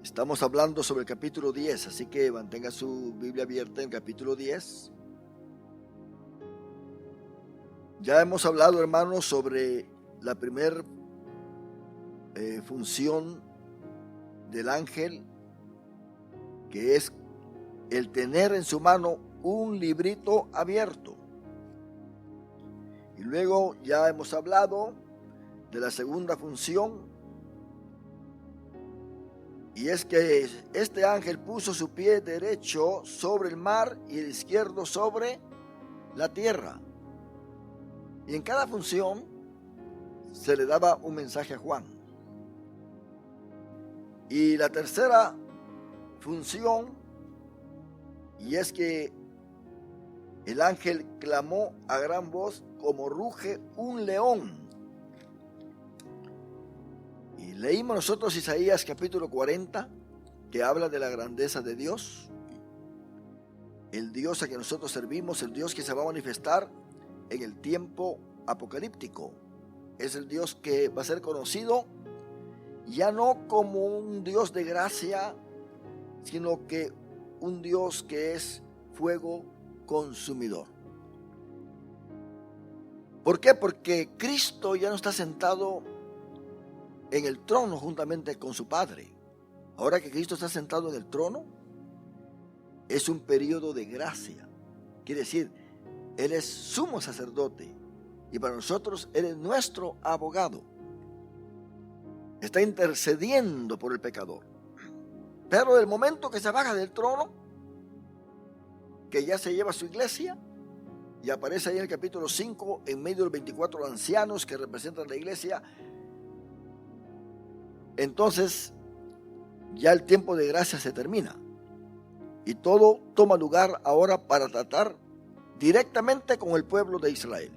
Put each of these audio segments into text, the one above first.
Estamos hablando sobre el capítulo 10, así que mantenga su Biblia abierta en el capítulo 10. Ya hemos hablado, hermanos, sobre la primera función del ángel, que es el tener en su mano un librito abierto. Y luego ya hemos hablado de la segunda función, y es que este ángel puso su pie derecho sobre el mar y el izquierdo sobre la tierra. Y en cada función se le daba un mensaje a Juan. Y la tercera función, y es que el ángel clamó a gran voz como ruge un león. Y leímos nosotros Isaías capítulo 40, que habla de la grandeza de Dios. El Dios a que nosotros servimos, el Dios que se va a manifestar en el tiempo apocalíptico. Es el Dios que va a ser conocido ya no como un Dios de gracia, sino que un Dios que es fuego consumidor. ¿Por qué? Porque Cristo ya no está sentado en el trono juntamente con su Padre. Ahora que Cristo está sentado en el trono, es un periodo de gracia. Quiere decir, Él es sumo sacerdote y para nosotros Él es nuestro abogado. Está intercediendo por el pecador. Pero del momento que se baja del trono, que ya se lleva a su iglesia, y aparece ahí en el capítulo 5, en medio de los 24 ancianos que representan la iglesia, entonces ya el tiempo de gracia se termina. Y todo toma lugar ahora para tratar directamente con el pueblo de Israel.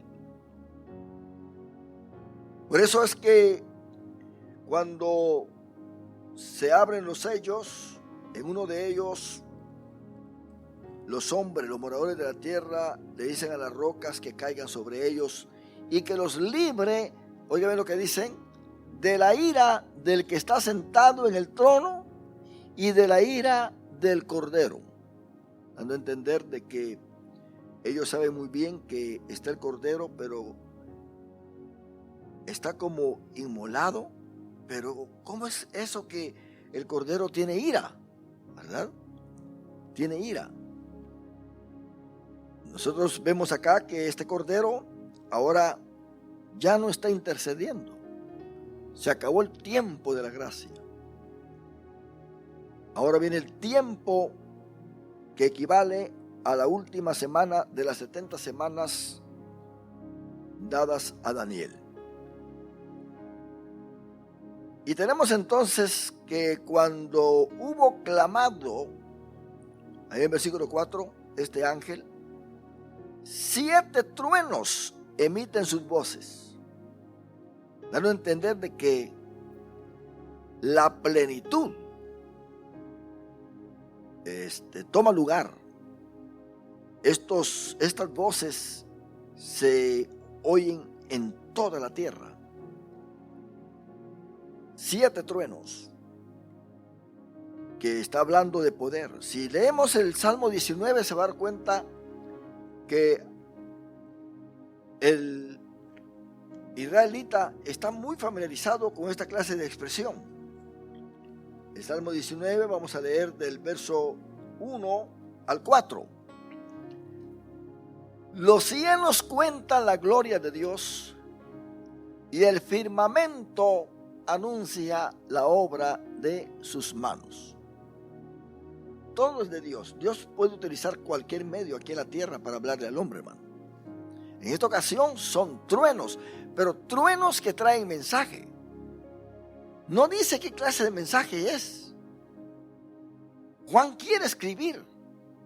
Por eso es que cuando se abren los sellos, en uno de ellos, los hombres, los moradores de la tierra, le dicen a las rocas que caigan sobre ellos y que los libre, oigan lo que dicen, de la ira del que está sentado en el trono y de la ira del Cordero. Dando a entender de que ellos saben muy bien que está el Cordero, pero está como inmolado. Pero ¿cómo es eso que el Cordero tiene ira? ¿Verdad? Tiene ira. Nosotros vemos acá que este Cordero ahora ya no está intercediendo. Se acabó el tiempo de la gracia. Ahora viene el tiempo que equivale a la última semana de las 70 semanas dadas a Daniel. Y tenemos entonces que cuando hubo clamado, ahí en versículo 4, este ángel, 7 truenos emiten sus voces, dando a entender de que la plenitud toma lugar. Estas voces se oyen en toda la tierra. 7 truenos, que está hablando de poder. Si leemos el Salmo 19 se va a dar cuenta que el israelita está muy familiarizado con esta clase de expresión. El Salmo 19 vamos a leer del verso 1 al 4. Los cielos cuentan la gloria de Dios y el firmamento anuncia la obra de sus manos. Todo es de Dios. Dios puede utilizar cualquier medio aquí en la tierra para hablarle al hombre, hermano. En esta ocasión son truenos, pero truenos que traen mensaje. No dice qué clase de mensaje es. Juan quiere escribir.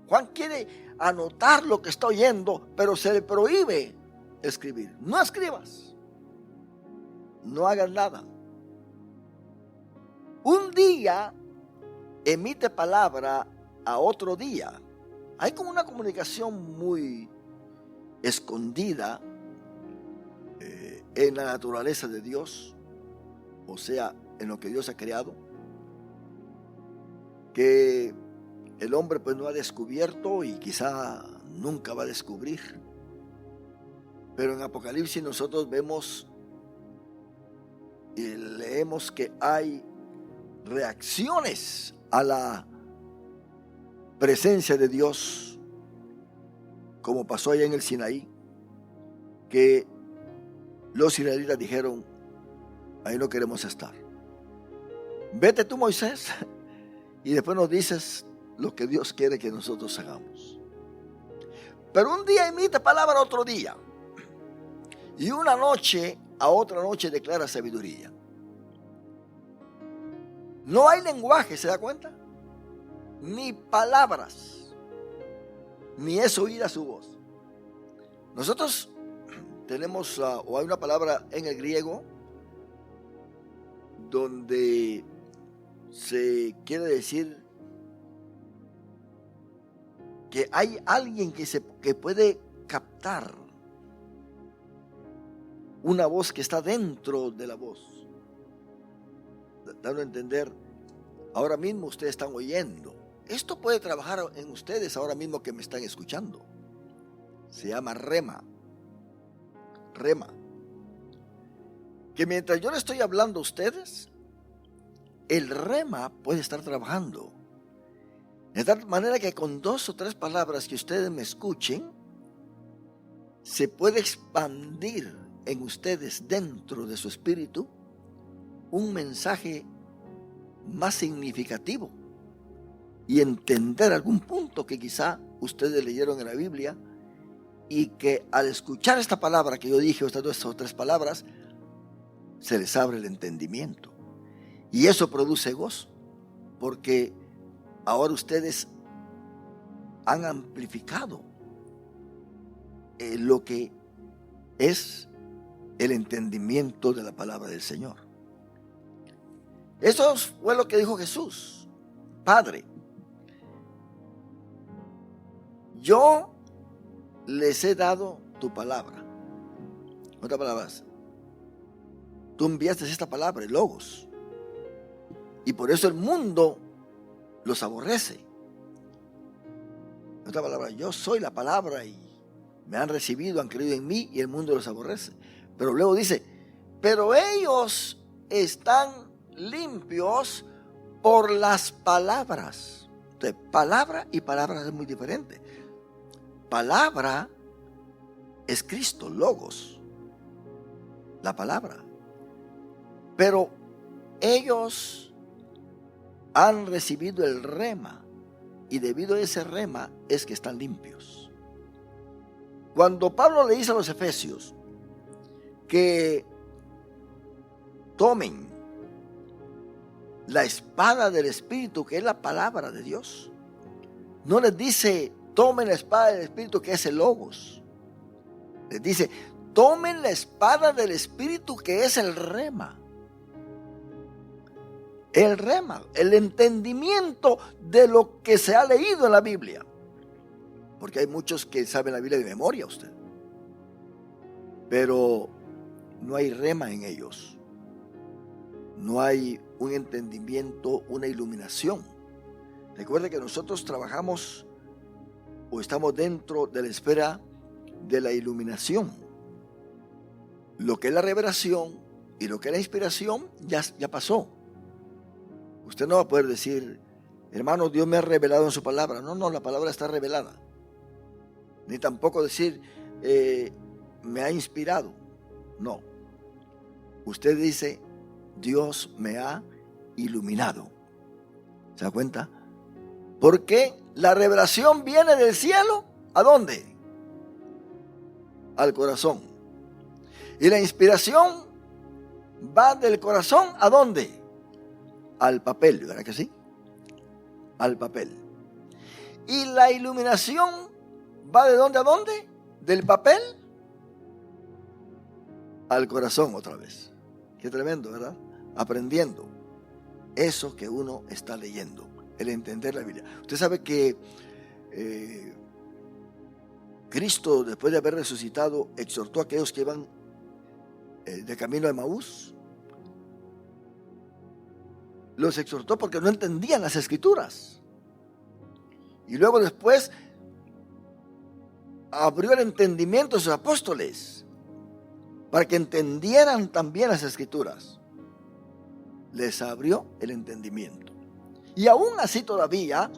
Juan quiere anotar lo que está oyendo, pero se le prohíbe escribir. No escribas. No hagas nada. Un día emite palabra a otro día. Hay como una comunicación muy escondida en la naturaleza de Dios, o sea, en lo que Dios ha creado. que el hombre pues no ha descubierto y quizá nunca va a descubrir. Pero en Apocalipsis nosotros vemos y leemos que hay reacciones a la presencia de Dios, como pasó allá en el Sinaí, que los israelitas dijeron: ahí no queremos estar. Vete tú, Moisés, y después nos dices lo que Dios quiere que nosotros hagamos. Pero un día emite palabra a otro día, y una noche a otra noche declara sabiduría. No hay lenguaje, ¿se da cuenta? Ni palabras, ni es oída su voz. Nosotros tenemos, o hay una palabra en el griego donde se quiere decir que hay alguien que puede captar una voz que está dentro de la voz, dando a entender: ahora mismo ustedes están oyendo. Esto puede trabajar en ustedes ahora mismo que me están escuchando. Se llama rema. Rema. Que mientras yo le estoy hablando a ustedes, el rema puede estar trabajando. De tal manera que con 2 o 3 palabras que ustedes me escuchen, se puede expandir en ustedes, dentro de su espíritu, un mensaje más significativo y entender algún punto que quizá ustedes leyeron en la Biblia y que al escuchar esta palabra que yo dije, estas 2 o 3 palabras, se les abre el entendimiento. Y eso produce gozo, porque ahora ustedes han amplificado lo que es el entendimiento de la palabra del Señor. Eso fue lo que dijo Jesús: Padre, yo les he dado tu palabra. En otras palabras, tú enviaste esta palabra, el Logos, y por eso el mundo los aborrece. En otras palabras, yo soy la palabra y me han recibido, han creído en mí, y el mundo los aborrece. Pero luego dice: pero ellos están limpios por las palabras. Entonces, palabra y palabra es muy diferente. Palabra es Cristo, Logos, la palabra. Pero ellos han recibido el rema, y debido a ese rema es que están limpios. Cuando Pablo le dice a los efesios que tomen la espada del Espíritu, que es la palabra de Dios, no les dice: tomen la espada del Espíritu, que es el Logos. Les dice: tomen la espada del Espíritu, que es el rema. El rema, el entendimiento de lo que se ha leído en la Biblia. Porque hay muchos que saben la Biblia de memoria, usted, pero no hay rema en ellos. No hay un entendimiento, una iluminación. Recuerde que nosotros trabajamos o estamos dentro de la esfera de la iluminación. Lo que es la revelación y lo que es la inspiración ya pasó. Usted no va a poder decir: hermano, Dios me ha revelado en su palabra. No, la palabra está revelada. Ni tampoco decir: me ha inspirado. No. Usted dice: Dios me ha iluminado. ¿Se da cuenta? Porque la revelación viene del cielo, ¿a dónde? Al corazón. Y la inspiración va del corazón, ¿a dónde? Al papel, ¿verdad que sí? Al papel. Y la iluminación va ¿de dónde a dónde? Del papel al corazón otra vez. Qué tremendo, ¿verdad? Aprendiendo eso que uno está leyendo, el entender la Biblia. Usted sabe que Cristo, después de haber resucitado, exhortó a aquellos que iban de camino a Emaús. los exhortó porque no entendían las escrituras. Y luego después abrió el entendimiento de sus apóstoles para que entendieran también las escrituras. Les abrió el entendimiento. Y aún así todavía,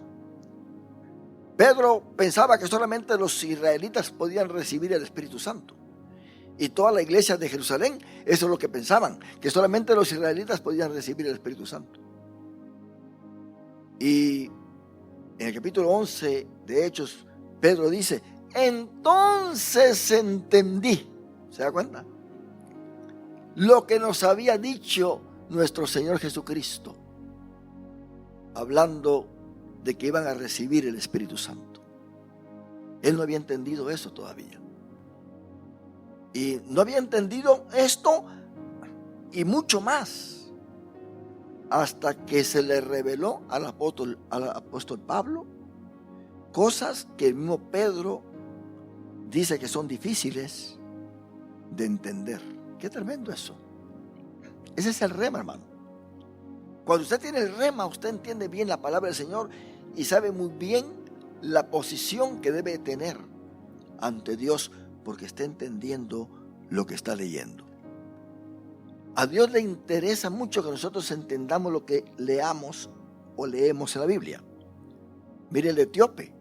Pedro pensaba que solamente los israelitas podían recibir el Espíritu Santo. Y toda la iglesia de Jerusalén, eso es lo que pensaban, que solamente los israelitas podían recibir el Espíritu Santo. Y en el capítulo 11 de Hechos, Pedro dice, entonces entendí, ¿se da cuenta? Lo que nos había dicho nuestro Señor Jesucristo, hablando de que iban a recibir el Espíritu Santo. Él no había entendido eso todavía. Y no había entendido esto y mucho más hasta que se le reveló al apóstol Pablo cosas que el mismo Pedro dice que son difíciles de entender. Qué tremendo eso. Ese es el rema, hermano. Cuando usted tiene el rema, usted entiende bien la palabra del Señor y sabe muy bien la posición que debe tener ante Dios, porque está entendiendo lo que está leyendo. A Dios le interesa mucho que nosotros entendamos lo que leamos o leemos en la Biblia. Mire el etíope.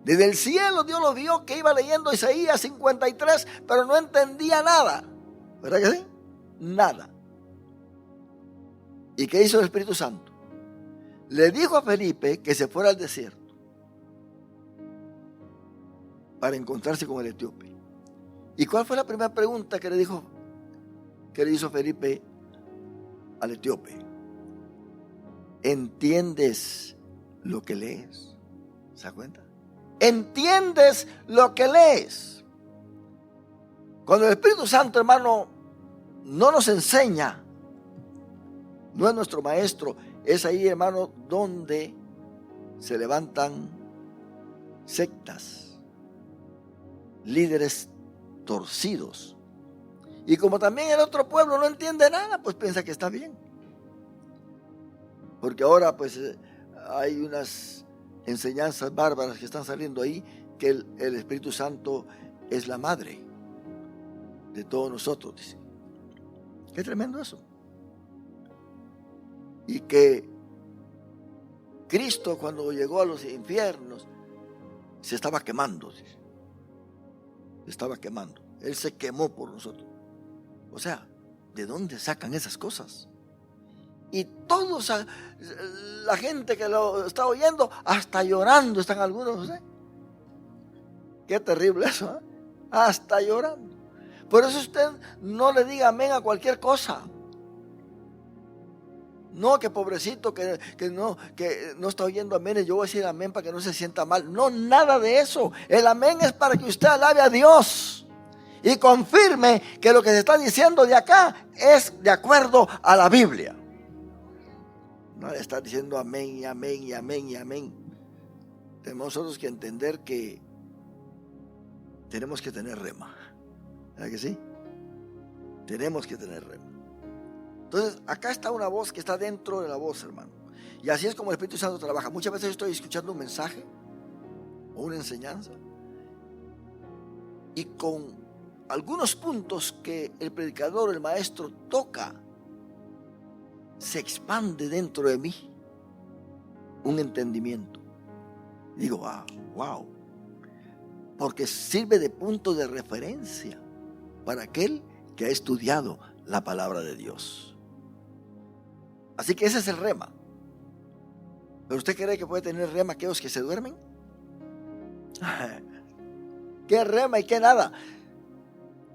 Desde el cielo Dios lo vio que iba leyendo Isaías 53, pero no entendía nada. ¿Verdad que sí? Nada. ¿Y qué hizo el Espíritu Santo? Le dijo a Felipe que se fuera al desierto para encontrarse con el etíope. ¿Y cuál fue la primera pregunta que le hizo Felipe al etíope? ¿Entiendes lo que lees? ¿Se da cuenta? ¿Entiendes lo que lees? Cuando el Espíritu Santo, hermano, no nos enseña, no es nuestro maestro, es ahí, hermano, donde se levantan sectas, líderes torcidos. Y como también el otro pueblo no entiende nada, pues piensa que está bien. Porque ahora pues hay unas enseñanzas bárbaras que están saliendo ahí, que el Espíritu Santo es la madre de todos nosotros, dice. Qué tremendo eso. Y que Cristo, cuando llegó a los infiernos, se estaba quemando, dice. Se estaba quemando. Él se quemó por nosotros. O sea, ¿de dónde sacan esas cosas? Y todos, la gente que lo está oyendo, hasta llorando están algunos, ¿eh? Qué terrible eso, ¿eh? Hasta llorando. Por eso usted no le diga amén a cualquier cosa. No, que pobrecito, que no está oyendo amén, y yo voy a decir amén para que no se sienta mal. No, nada de eso. El amén es para que usted alabe a Dios y confirme que lo que se está diciendo de acá es de acuerdo a la Biblia. No le está diciendo amén y amén y amén y amén. Tenemos nosotros que entender que tenemos que tener rema. ¿Verdad que sí? Tenemos que tener rema. Entonces, acá está una voz que está dentro de la voz, hermano. Y así es como el Espíritu Santo trabaja. Muchas veces estoy escuchando un mensaje o una enseñanza y con algunos puntos que el predicador, el maestro toca, se expande dentro de mí un entendimiento. Digo, wow, porque sirve de punto de referencia para aquel que ha estudiado la palabra de Dios. Así que ese es el rema. ¿Pero usted cree que puede tener rema aquellos que se duermen? ¿Qué rema y qué nada?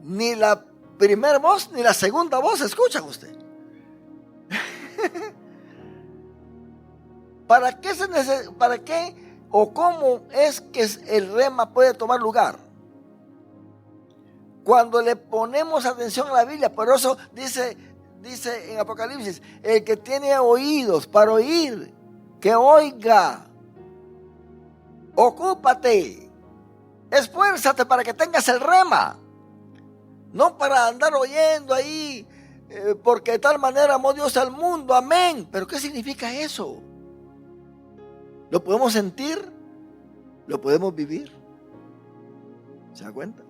Ni la primera voz ni la segunda voz escuchan usted. ¿Para qué o cómo es que el rema puede tomar lugar? Cuando le ponemos atención a la Biblia. Por eso dice en Apocalipsis, el que tiene oídos para oír, que oiga. Ocúpate, esfuérzate para que tengas el rema, no para andar oyendo ahí porque de tal manera amó Dios al mundo, amén. Pero ¿qué significa eso? ¿Lo podemos sentir? ¿Lo podemos vivir? ¿Se da cuenta?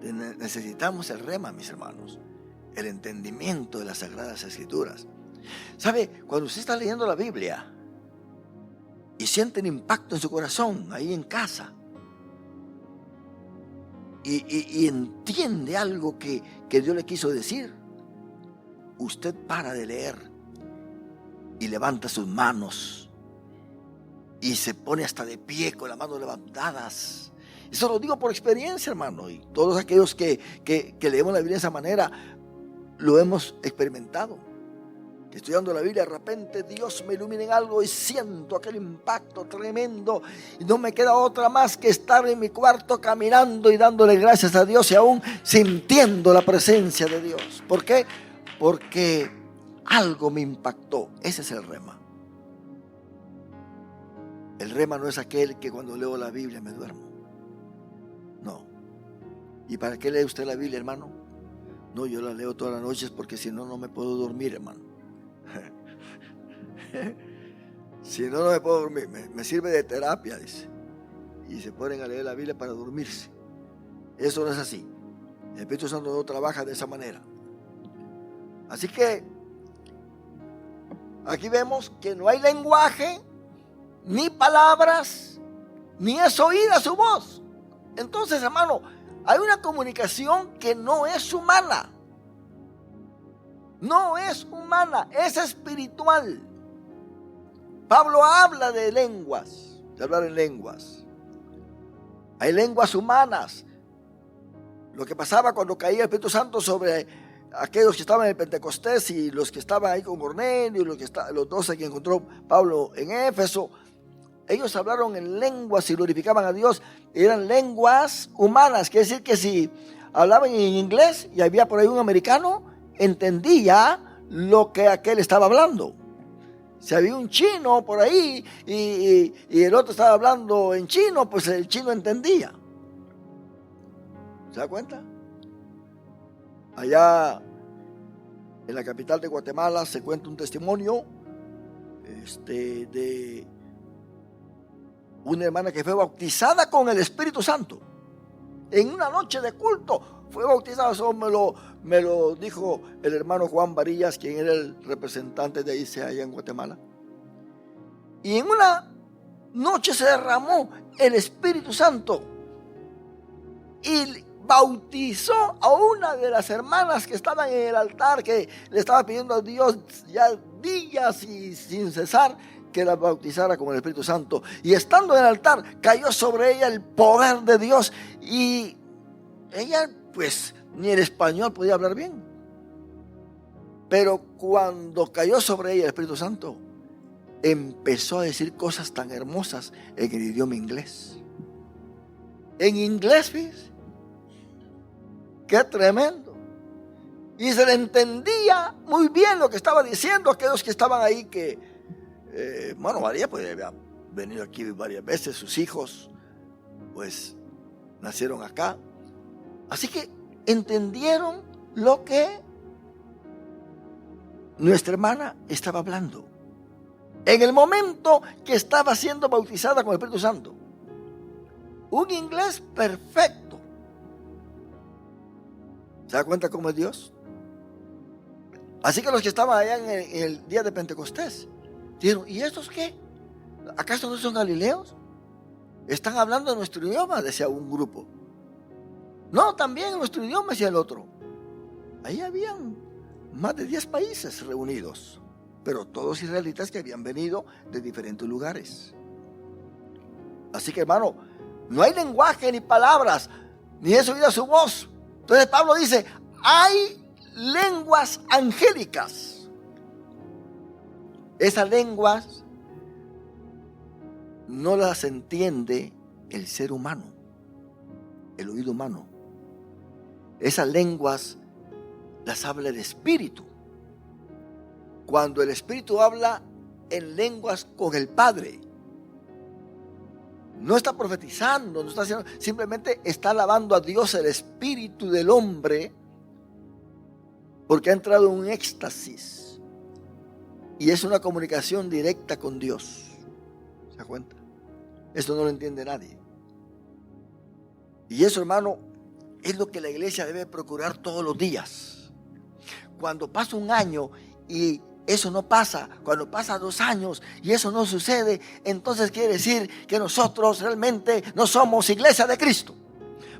Necesitamos el rema, mis hermanos, el entendimiento de las Sagradas Escrituras. ¿Sabe? Cuando usted está leyendo la Biblia y siente un impacto en su corazón, ahí en casa, y entiende algo que Dios le quiso decir, usted para de leer y levanta sus manos y se pone hasta de pie con las manos levantadas. Eso lo digo por experiencia, hermano, y todos aquellos que leemos la Biblia de esa manera lo hemos experimentado. Estudiando la Biblia, de repente Dios me ilumina en algo y siento aquel impacto tremendo y no me queda otra más que estar en mi cuarto caminando y dándole gracias a Dios y aún sintiendo la presencia de Dios. ¿Por qué? Porque algo me impactó. Ese es el rema. El rema no es aquel que cuando leo la Biblia me duermo. No. ¿Y para qué lee usted la Biblia, hermano? No, yo la leo todas las noches porque si no, no me puedo dormir, hermano. Si no, no me puedo dormir. Me sirve de terapia, dice. Y se ponen a leer la Biblia para dormirse. Eso no es así. El Espíritu Santo no trabaja de esa manera. Así que aquí vemos que no hay lenguaje, ni palabras, ni es oída su voz. Entonces, hermano, hay una comunicación que no es humana. No es humana, es espiritual. Pablo habla de lenguas, de hablar en lenguas. Hay lenguas humanas. Lo que pasaba cuando caía el Espíritu Santo sobre aquellos que estaban en el Pentecostés y los que estaban ahí con Cornelio, los 12 que encontró Pablo en Éfeso, ellos hablaron en lenguas y glorificaban a Dios. Eran lenguas humanas, quiere decir que si hablaban en inglés y había por ahí un americano, entendía lo que aquel estaba hablando. Si había un chino por ahí y el otro estaba hablando en chino, pues el chino entendía. ¿Se da cuenta? Allá en la capital de Guatemala se cuenta un testimonio de una hermana que fue bautizada con el Espíritu Santo. En una noche de culto fue bautizada. Eso me lo dijo el hermano Juan Varillas, quien era el representante de ICE allá en Guatemala. Y en una noche se derramó el Espíritu Santo y bautizó a una de las hermanas que estaban en el altar, que le estaba pidiendo a Dios ya días y sin cesar que la bautizara con el Espíritu Santo. Y estando en el altar, cayó sobre ella el poder de Dios y ella pues ni el español podía hablar bien. Pero cuando cayó sobre ella el Espíritu Santo, empezó a decir cosas tan hermosas en el idioma inglés. En inglés, fíjese. ¡Qué tremendo! Y se le entendía muy bien lo que estaba diciendo aquellos que estaban ahí que, María pues había venido aquí varias veces, sus hijos pues nacieron acá. Así que entendieron lo que nuestra hermana estaba hablando. En el momento que estaba siendo bautizada con el Espíritu Santo. Un inglés perfecto. ¿Se da cuenta cómo es Dios? Así que los que estaban allá en el día de Pentecostés dijeron, ¿y estos qué? ¿Acaso no son galileos? Están hablando en nuestro idioma, decía un grupo. No, también en nuestro idioma, decía el otro. Ahí habían más de 10 países reunidos, pero todos israelitas que habían venido de diferentes lugares. Así que, hermano, no hay lenguaje ni palabras, ni es oída su voz. Entonces Pablo dice, hay lenguas angélicas. Esas lenguas no las entiende el ser humano, el oído humano. Esas lenguas las habla el Espíritu. Cuando el Espíritu habla en lenguas con el Padre, no está profetizando, no está haciendo, simplemente está alabando a Dios. El espíritu del hombre porque ha entrado en un éxtasis y es una comunicación directa con Dios. ¿Se da cuenta? Esto no lo entiende nadie. Y eso, hermano, es lo que la iglesia debe procurar todos los días. Cuando pasa un año y eso no pasa, cuando pasa 2 años y eso no sucede, entonces quiere decir que nosotros realmente no somos iglesia de Cristo.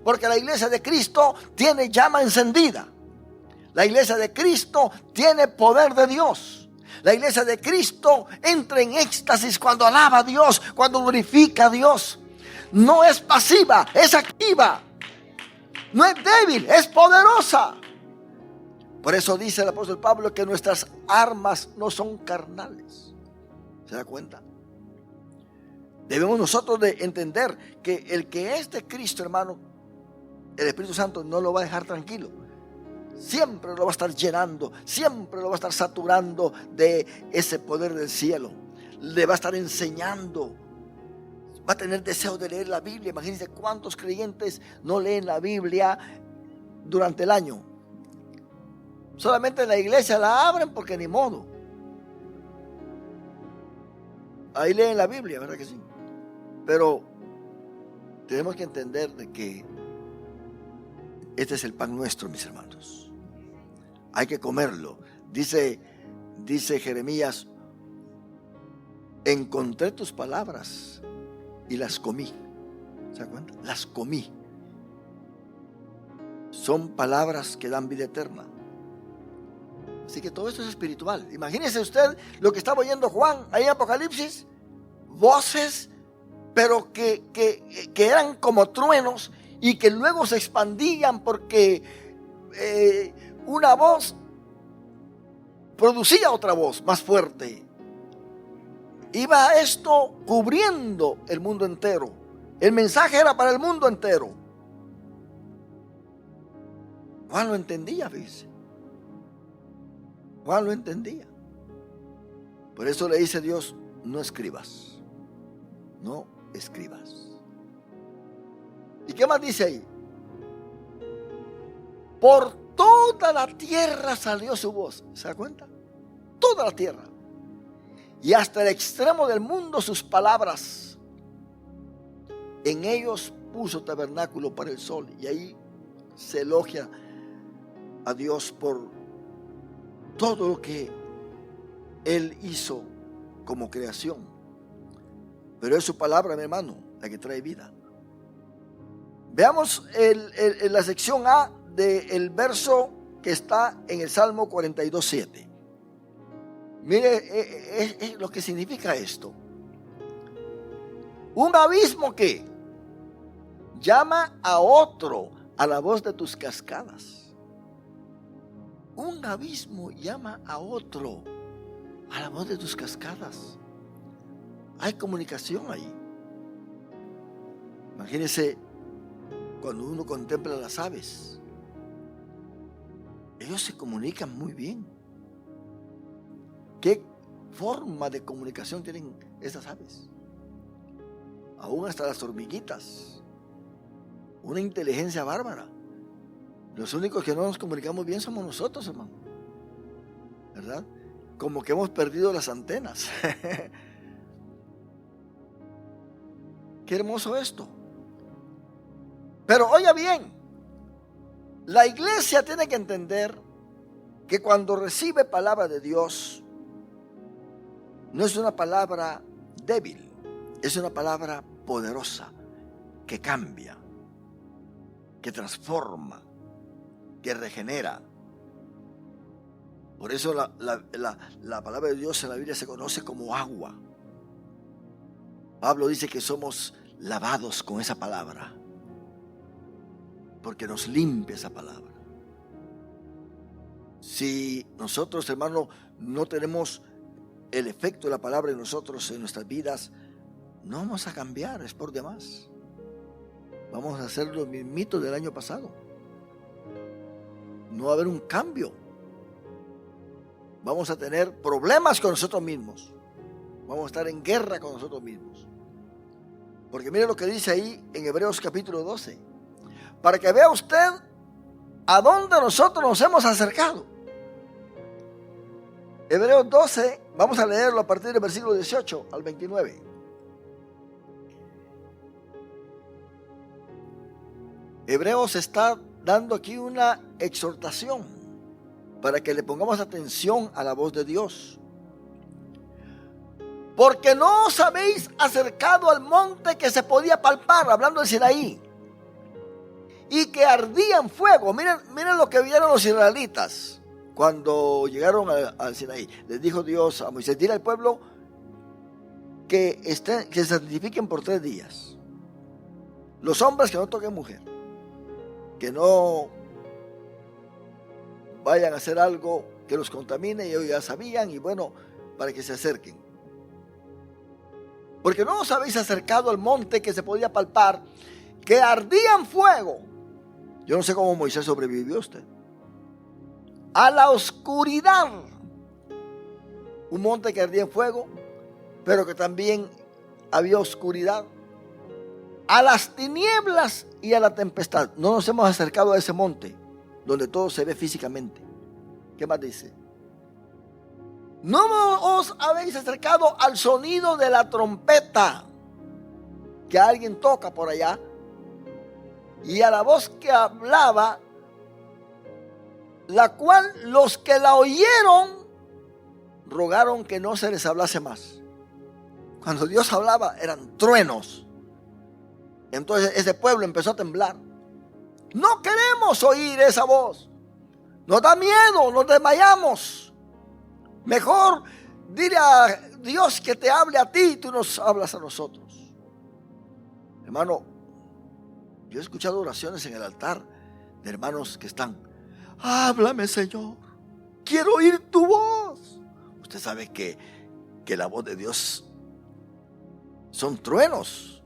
Porque la iglesia de Cristo tiene llama encendida. La iglesia de Cristo tiene poder de Dios. La iglesia de Cristo entra en éxtasis cuando alaba a Dios, cuando glorifica a Dios. No es pasiva, es activa. No es débil, es poderosa. Por eso dice el apóstol Pablo que nuestras armas no son carnales. ¿Se da cuenta? Debemos nosotros de entender que el que es de Cristo, hermano, el Espíritu Santo no lo va a dejar tranquilo. Siempre lo va a estar llenando, siempre lo va a estar saturando de ese poder del cielo. Le va a estar enseñando. Va a tener deseo de leer la Biblia. Imagínense cuántos creyentes no leen la Biblia durante el año. Solamente en la iglesia la abren porque ni modo. Ahí leen la Biblia, ¿verdad que sí? Pero tenemos que entender de que este es el pan nuestro, mis hermanos. Hay que comerlo. Dice Jeremías: encontré tus palabras y las comí. ¿Se dan cuenta? Las comí. Son palabras que dan vida eterna. Así que todo esto es espiritual. Imagínese usted lo que estaba oyendo Juan ahí en Apocalipsis. Voces, pero que eran como truenos y que luego se expandían porque una voz producía otra voz más fuerte. Iba esto cubriendo el mundo entero. El mensaje era para el mundo entero. Juan lo entendía, dice. Juan lo entendía. Por eso le dice Dios: no escribas. No escribas. ¿Y qué más dice ahí? Por toda la tierra salió su voz. ¿Se da cuenta? Toda la tierra. Y hasta el extremo del mundo sus palabras. En ellos puso tabernáculo para el sol. Y ahí se elogia a Dios por todo lo que Él hizo como creación. Pero es su palabra, mi hermano, la que trae vida. Veamos la sección A del verso que está en el Salmo 42:7. Mire es lo que significa esto. Un abismo que llama a otro a la voz de tus cascadas. Un abismo llama a otro a la voz de tus cascadas. Hay comunicación ahí. Imagínense cuando uno contempla las aves. Ellos se comunican muy bien. ¿Qué forma de comunicación tienen estas aves? Aún hasta las hormiguitas. Una inteligencia bárbara. Los únicos que no nos comunicamos bien somos nosotros, hermano. ¿Verdad? Como que hemos perdido las antenas. Qué hermoso esto. Pero oiga bien, la iglesia tiene que entender que cuando recibe palabra de Dios, no es una palabra débil, es una palabra poderosa, que cambia, que transforma, que regenera. Por eso la palabra de Dios en la Biblia se conoce como agua. Pablo dice que somos lavados con esa palabra, porque nos limpia esa palabra. Si nosotros, hermano, no tenemos el efecto de la palabra en nosotros, en nuestras vidas, no vamos a cambiar, es por demás. Vamos a hacer los mismitos del año pasado. No va a haber un cambio. Vamos a tener problemas con nosotros mismos. Vamos a estar en guerra con nosotros mismos. Porque mire lo que dice ahí en Hebreos capítulo 12. Para que vea usted a dónde nosotros nos hemos acercado. Hebreos 12, vamos a leerlo a partir del versículo 18 al 29. Hebreos está dando aquí una exhortación para que le pongamos atención a la voz de Dios. Porque no os habéis acercado al monte que se podía palpar, hablando de Sinaí, y que ardía en fuego. Miren lo que vieron los israelitas cuando llegaron al Sinaí. Les dijo Dios a Moisés: dile al pueblo que se santifiquen por 3 días. Los hombres que no toquen mujer, que no vayan a hacer algo que los contamine, y ellos ya sabían, y bueno, para que se acerquen. Porque no os habéis acercado al monte que se podía palpar, que ardía en fuego. Yo no sé cómo Moisés sobrevivió usted. A la oscuridad. Un monte que ardía en fuego, pero que también había oscuridad. A las tinieblas y a la tempestad. No nos hemos acercado a ese monte donde todo se ve físicamente. ¿Qué más dice? No os habéis acercado al sonido de la trompeta que alguien toca por allá, y a la voz que hablaba, la cual los que la oyeron rogaron que no se les hablase más. Cuando Dios hablaba eran truenos. Entonces ese pueblo empezó a temblar. No queremos oír esa voz. Nos da miedo, nos desmayamos. Mejor dile a Dios que te hable a ti y tú nos hablas a nosotros. Hermano, yo he escuchado oraciones en el altar de hermanos que están: háblame, Señor, quiero oír tu voz. Usted sabe que la voz de Dios son truenos.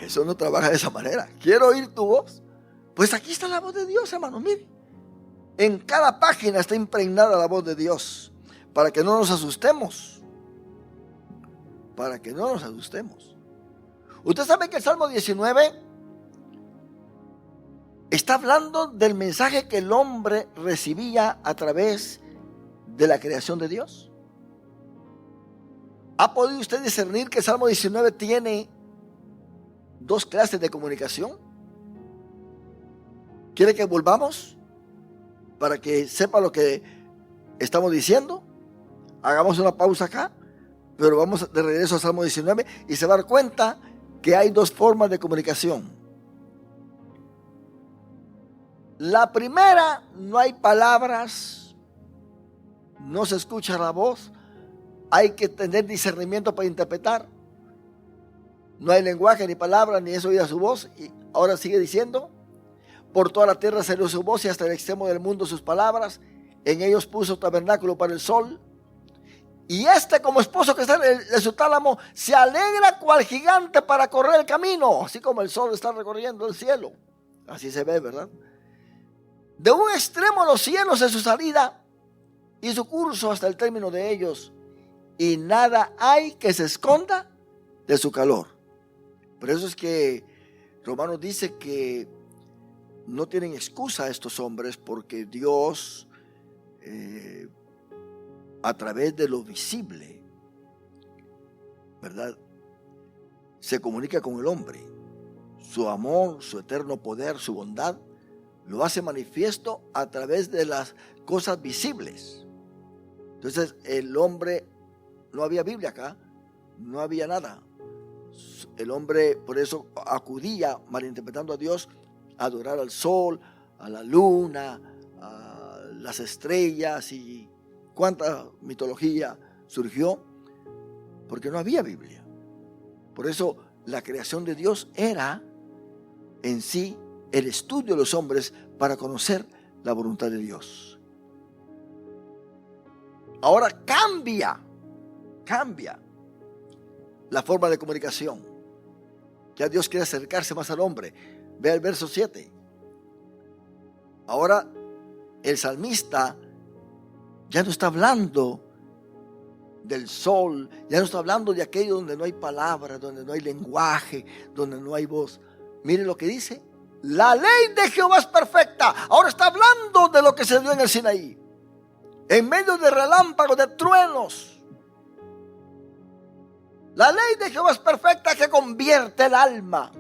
Eso no trabaja de esa manera. Quiero oír tu voz. Pues aquí está la voz de Dios, hermano. Mire, en cada página está impregnada la voz de Dios, para que no nos asustemos. Para que no nos asustemos. Usted sabe que el Salmo 19 está hablando del mensaje que el hombre recibía a través de la creación de Dios. ¿Ha podido usted discernir que el Salmo 19 tiene 2 clases de comunicación? ¿Quiere que volvamos para que sepa lo que estamos diciendo? Hagamos una pausa acá, pero vamos de regreso al Salmo 19 y se va a dar cuenta que hay 2 formas de comunicación. La primera, no hay palabras, no se escucha la voz, hay que tener discernimiento para interpretar. No hay lenguaje ni palabra, ni es oída su voz. Y ahora sigue diciendo: por toda la tierra salió su voz y hasta el extremo del mundo sus palabras. En ellos puso tabernáculo para el sol. Y como esposo que está en su tálamo, se alegra cual gigante para correr el camino, así como el sol está recorriendo el cielo. Así se ve, ¿verdad? De un extremo los cielos en su salida y su curso hasta el término de ellos. Y nada hay que se esconda de su calor. Por eso es que Romanos dice que no tienen excusa estos hombres, porque Dios, a través de lo visible, ¿verdad?, se comunica con el hombre. Su amor, su eterno poder, su bondad, lo hace manifiesto a través de las cosas visibles. Entonces el hombre, no había Biblia acá, no había nada. El hombre por eso acudía, malinterpretando a Dios, a adorar al sol, a la luna, a las estrellas, y cuánta mitología surgió, porque no había Biblia. Por eso la creación de Dios era en sí el estudio de los hombres para conocer la voluntad de Dios. Ahora cambia la forma de comunicación. Ya Dios quiere acercarse más al hombre. Ve el verso 7. Ahora el salmista ya no está hablando del sol, ya no está hablando de aquello donde no hay palabra, donde no hay lenguaje, donde no hay voz. Mire lo que dice: la ley de Jehová es perfecta. Ahora está hablando de lo que se dio en el Sinaí. en medio de relámpagos, de truenos. La ley de Jehová es perfecta, que convierte el alma.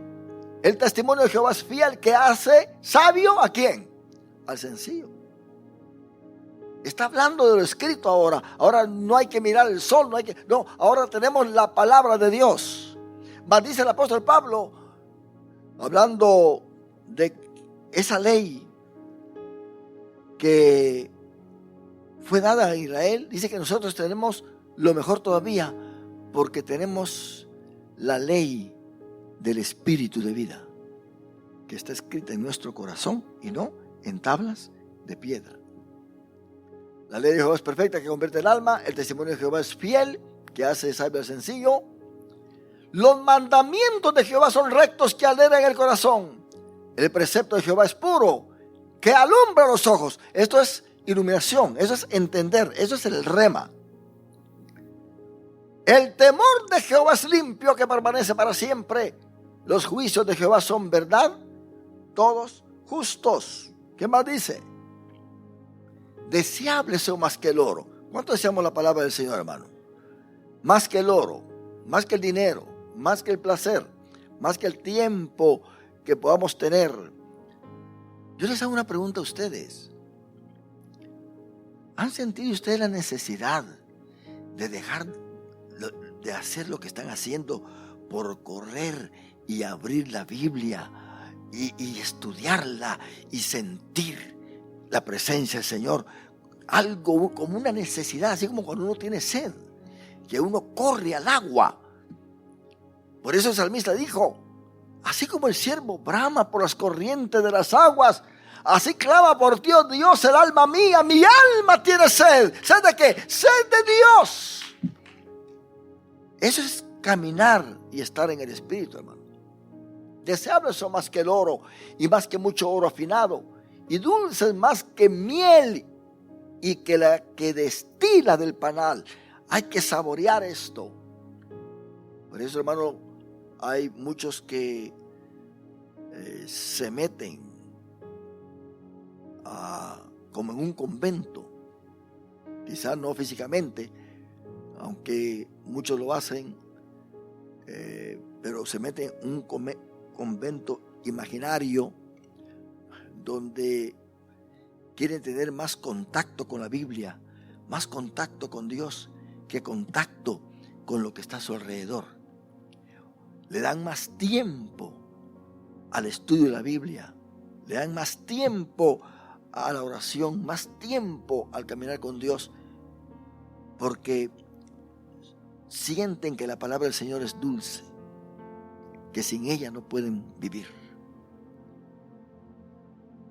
El testimonio de Jehová es fiel, que hace sabio ¿a quién? Al sencillo. Está hablando de lo escrito ahora. Ahora no hay que mirar el sol, no, ahora tenemos la palabra de Dios. Mas dice el apóstol Pablo, hablando de esa ley que fue dada a Israel, dice que nosotros tenemos lo mejor todavía, porque tenemos la ley del Espíritu de vida, que está escrita en nuestro corazón y no en tablas de piedra. La ley de Jehová es perfecta, que convierte el alma. El testimonio de Jehová es fiel, que hace sabio al sencillo. Los mandamientos de Jehová son rectos, que alegran el corazón. El precepto de Jehová es puro, que alumbra los ojos. Esto es iluminación, eso es entender, eso es el rema. El temor de Jehová es limpio, que permanece para siempre. Los juicios de Jehová son verdad, todos justos. ¿Qué más dice? Deseables son más que el oro. ¿Cuánto deseamos la palabra del Señor, hermano? Más que el oro, más que el dinero, más que el placer, más que el tiempo que podamos tener. Yo les hago una pregunta a ustedes. ¿Han sentido ustedes la necesidad de dejar de hacer lo que están haciendo por correr y abrir la Biblia y estudiarla y sentir la presencia del Señor? Algo como una necesidad, así como cuando uno tiene sed, que uno corre al agua. Por eso el salmista dijo: así como el siervo brama por las corrientes de las aguas, así clama por ti, oh Dios, el alma mía. Mi alma tiene sed. ¿Sed de qué? Sed de Dios. Eso es caminar y estar en el Espíritu, hermano. Deseables son más que el oro, y más que mucho oro afinado, y dulces más que miel, y que la que destila del panal. Hay que saborear esto. Por eso, hermano, hay muchos que se meten como en un convento, quizás no físicamente, aunque muchos lo hacen, pero se meten en un convento imaginario donde quieren tener más contacto con la Biblia, más contacto con Dios que contacto con lo que está a su alrededor. Le dan más tiempo al estudio de la Biblia, le dan más tiempo a la oración, más tiempo al caminar con Dios, porque sienten que la palabra del Señor es dulce, que sin ella no pueden vivir.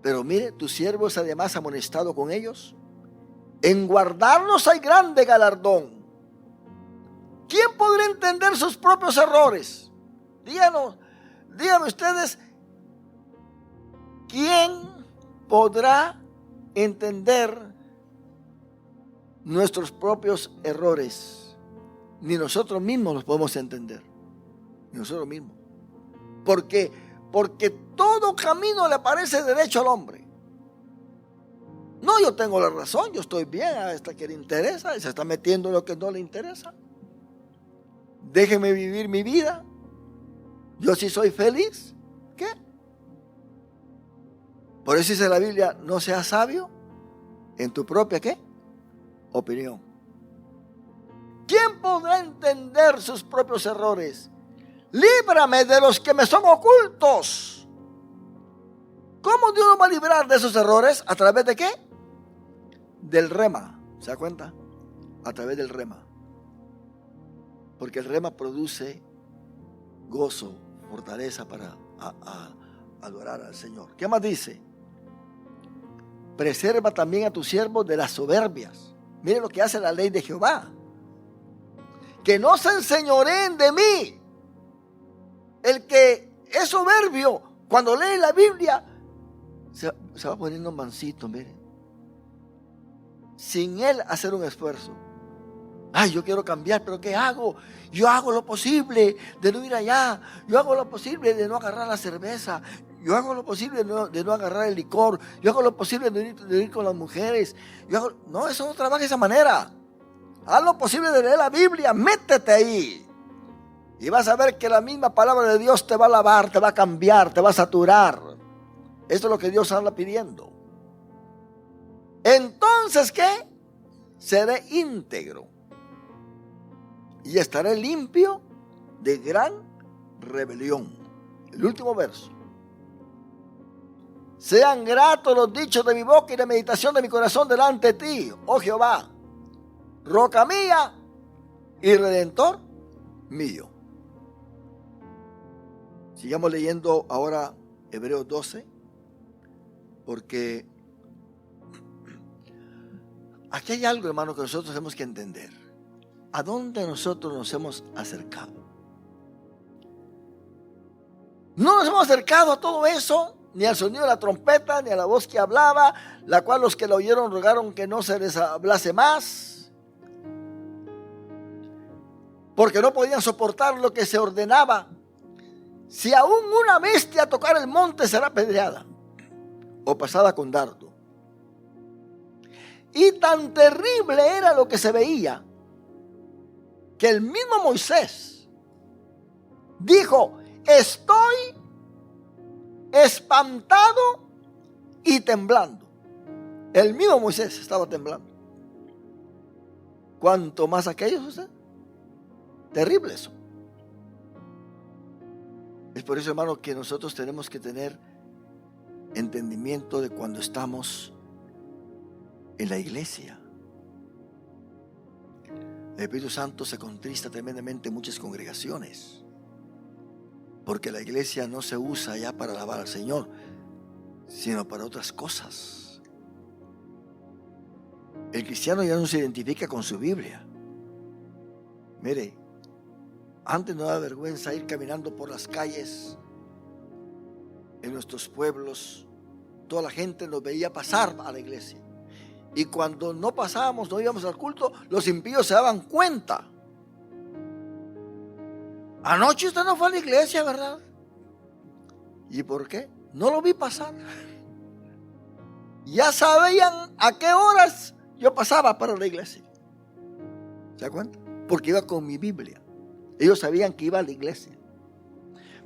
Pero mire, tu siervo es además amonestado con ellos. En guardarlos hay grande galardón. ¿Quién podrá entender sus propios errores? Díganme ustedes, ¿quién podrá entender nuestros propios errores? Ni nosotros mismos los podemos entender. Ni nosotros mismos. Porque todo camino le parece derecho al hombre. No, yo tengo la razón, yo estoy bien, a esta que le interesa, y se está metiendo en lo que no le interesa. Déjeme vivir mi vida. Yo sí soy feliz. ¿Qué? Por eso dice la Biblia: no seas sabio en tu propia ¿qué? Opinión. ¿Quién podrá entender sus propios errores? Líbrame de los que me son ocultos. ¿Cómo Dios nos va a librar de esos errores? ¿A través de qué? Del rema. ¿Se da cuenta? A través del rema. Porque el rema produce gozo, fortaleza para adorar al Señor. ¿Qué más dice? Preserva también a tus siervos de las soberbias. Mire lo que hace la ley de Jehová. Que no se enseñoreen de mí. El que es soberbio, cuando lee la Biblia, se va poniendo mansito, miren. Sin él hacer un esfuerzo. Ay, yo quiero cambiar, pero ¿qué hago? Yo hago lo posible de no ir allá. Yo hago lo posible de no agarrar la cerveza. Yo hago lo posible de no agarrar el licor. Yo hago lo posible de ir con las mujeres. No, eso no trabaja de esa manera. Haz lo posible de leer la Biblia. Métete ahí. Y vas a ver que la misma palabra de Dios te va a lavar, te va a cambiar, te va a saturar. Esto es lo que Dios anda pidiendo. Entonces, ¿qué? Seré íntegro y estaré limpio de gran rebelión. El último verso. Sean gratos los dichos de mi boca y la meditación de mi corazón delante de ti, oh Jehová, roca mía y redentor mío. Sigamos leyendo ahora Hebreos 12, porque aquí hay algo, hermano, que nosotros tenemos que entender. ¿A dónde nosotros nos hemos acercado? No nos hemos acercado a todo eso, ni al sonido de la trompeta, ni a la voz que hablaba, la cual los que la oyeron rogaron que no se les hablase más, porque no podían soportar lo que se ordenaba. Si aún una bestia tocara el monte, será apedreada o pasada con dardo. Y tan terrible era lo que se veía, que el mismo Moisés dijo: estoy espantado y temblando. El mismo Moisés estaba temblando. ¿Cuánto más aquellos usted? Terrible eso. Es por eso, hermano, que nosotros tenemos que tener entendimiento de cuando estamos en la iglesia. El Espíritu Santo se contrista tremendamente en muchas congregaciones, porque la iglesia no se usa ya para alabar al Señor, sino para otras cosas. El cristiano ya no se identifica con su Biblia. Mire, antes no daba vergüenza ir caminando por las calles en nuestros pueblos. Toda la gente nos veía pasar a la iglesia. Y cuando no pasábamos, no íbamos al culto, los impíos se daban cuenta. Anoche usted no fue a la iglesia, ¿verdad? ¿Y por qué? No lo vi pasar. Ya sabían a qué horas yo pasaba para la iglesia. ¿Se da cuenta? Porque iba con mi Biblia. Ellos sabían que iba a la iglesia.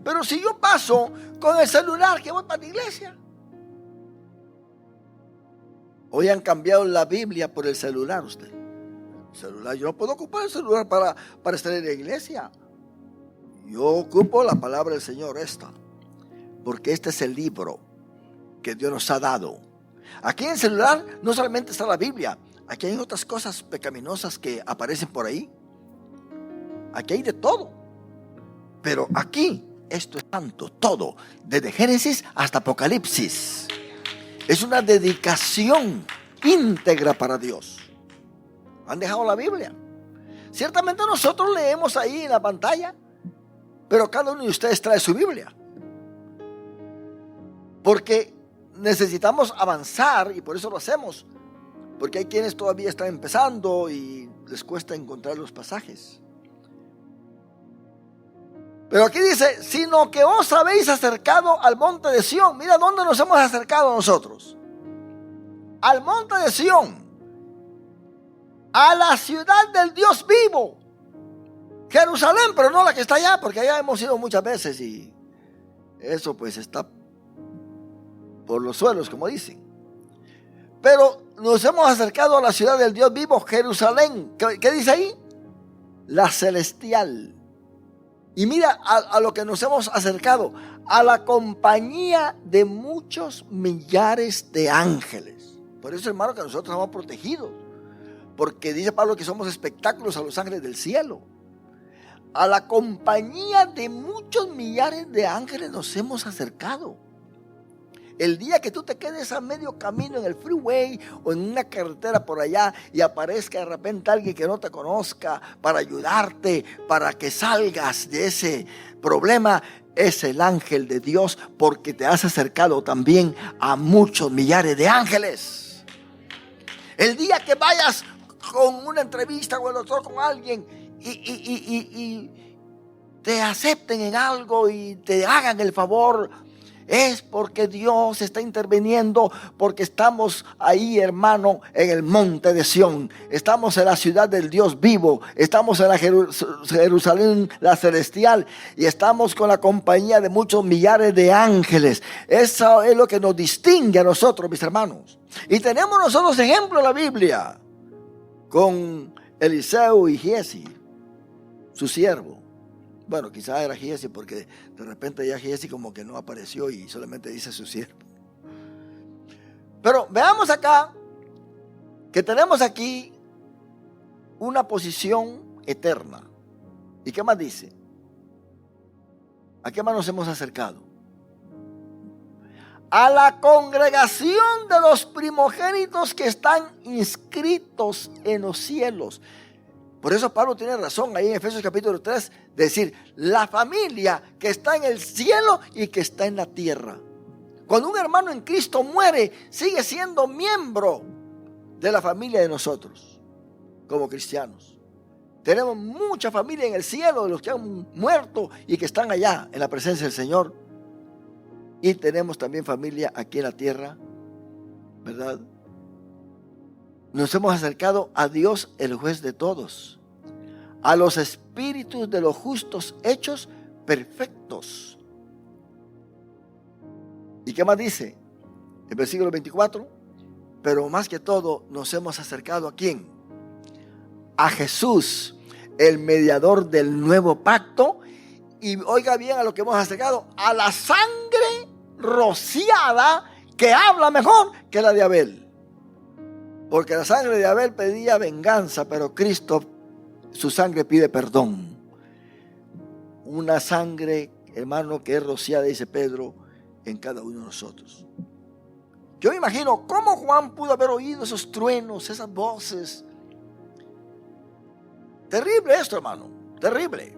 Pero si yo paso con el celular, que voy para la iglesia. Hoy han cambiado la Biblia por el celular usted. El celular, yo no puedo ocupar el celular para estar en la iglesia. Yo ocupo la palabra del Señor esta. Porque este es el libro que Dios nos ha dado. Aquí en el celular no solamente está la Biblia. Aquí hay otras cosas pecaminosas que aparecen por ahí. Aquí hay de todo. Pero aquí, esto es santo, todo. Desde Génesis hasta Apocalipsis. Es una dedicación íntegra para Dios. Han dejado la Biblia. Ciertamente nosotros leemos ahí en la pantalla, pero cada uno de ustedes trae su Biblia. Porque necesitamos avanzar y por eso lo hacemos. Porque hay quienes todavía están empezando y les cuesta encontrar los pasajes. Pero aquí dice, sino que os habéis acercado al monte de Sión. Mira dónde nos hemos acercado nosotros. Al monte de Sión. A la ciudad del Dios vivo. Jerusalén, pero no la que está allá, porque allá hemos ido muchas veces y eso pues está por los suelos, como dicen. Pero nos hemos acercado a la ciudad del Dios vivo, Jerusalén. ¿Qué dice ahí? La celestial. Y mira a lo que nos hemos acercado, a la compañía de muchos millares de ángeles. Por eso, hermano, que nosotros estamos protegidos. Porque dice Pablo que somos espectáculos a los ángeles del cielo. A la compañía de muchos millares de ángeles nos hemos acercado. El día que tú te quedes a medio camino en el freeway o en una carretera por allá y aparezca de repente alguien que no te conozca para ayudarte, para que salgas de ese problema, es el ángel de Dios, porque te has acercado también a muchos millares de ángeles. El día que vayas con una entrevista con el doctor, con alguien, y te acepten en algo y te hagan el favor, es porque Dios está interviniendo, porque estamos ahí, hermano, en el monte de Sión. Estamos en la ciudad del Dios vivo. Estamos en la Jerusalén, la celestial. Y estamos con la compañía de muchos millares de ángeles. Eso es lo que nos distingue a nosotros, mis hermanos. Y tenemos nosotros ejemplo en la Biblia. Con Eliseo y Giesi, su siervo. Bueno, quizás era Giesi porque de repente ya Giesi como que no apareció y solamente dice su siervo. Pero veamos acá que tenemos aquí una posición eterna. ¿Y qué más dice? ¿A qué más nos hemos acercado? A la congregación de los primogénitos que están inscritos en los cielos. Por eso Pablo tiene razón ahí en Efesios capítulo 3, de decir, la familia que está en el cielo y que está en la tierra. Cuando un hermano en Cristo muere, sigue siendo miembro de la familia de nosotros, como cristianos. Tenemos mucha familia en el cielo de los que han muerto y que están allá en la presencia del Señor. Y tenemos también familia aquí en la tierra, ¿verdad? Nos hemos acercado a Dios, el juez de todos, a los espíritus de los justos hechos perfectos. ¿Y qué más dice? El versículo 24. Pero más que todo nos hemos acercado ¿a quién? A Jesús, el mediador del nuevo pacto. Y oiga bien a lo que hemos acercado, a la sangre rociada que habla mejor que la de Abel. Porque la sangre de Abel pedía venganza, pero Cristo, su sangre pide perdón. Una sangre, hermano, que es rociada, dice Pedro, en cada uno de nosotros. Yo me imagino cómo Juan pudo haber oído esos truenos, esas voces. Terrible esto, hermano, terrible.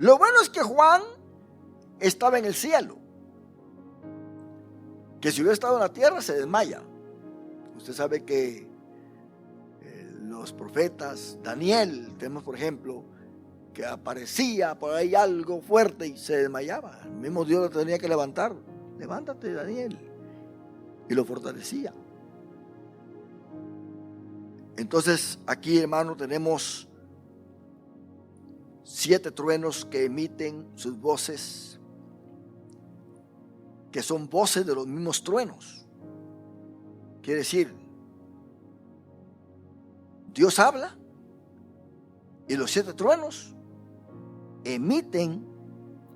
Lo bueno es que Juan estaba en el cielo. Que si hubiera estado en la tierra se desmaya. Usted sabe que los profetas, Daniel, tenemos por ejemplo, que aparecía por ahí algo fuerte y se desmayaba. El mismo Dios lo tenía que levantar. Levántate, Daniel. Y lo fortalecía. Entonces aquí, hermano, tenemos 7 truenos que emiten sus voces, que son voces de los mismos truenos. Quiere decir, Dios habla y los 7 truenos emiten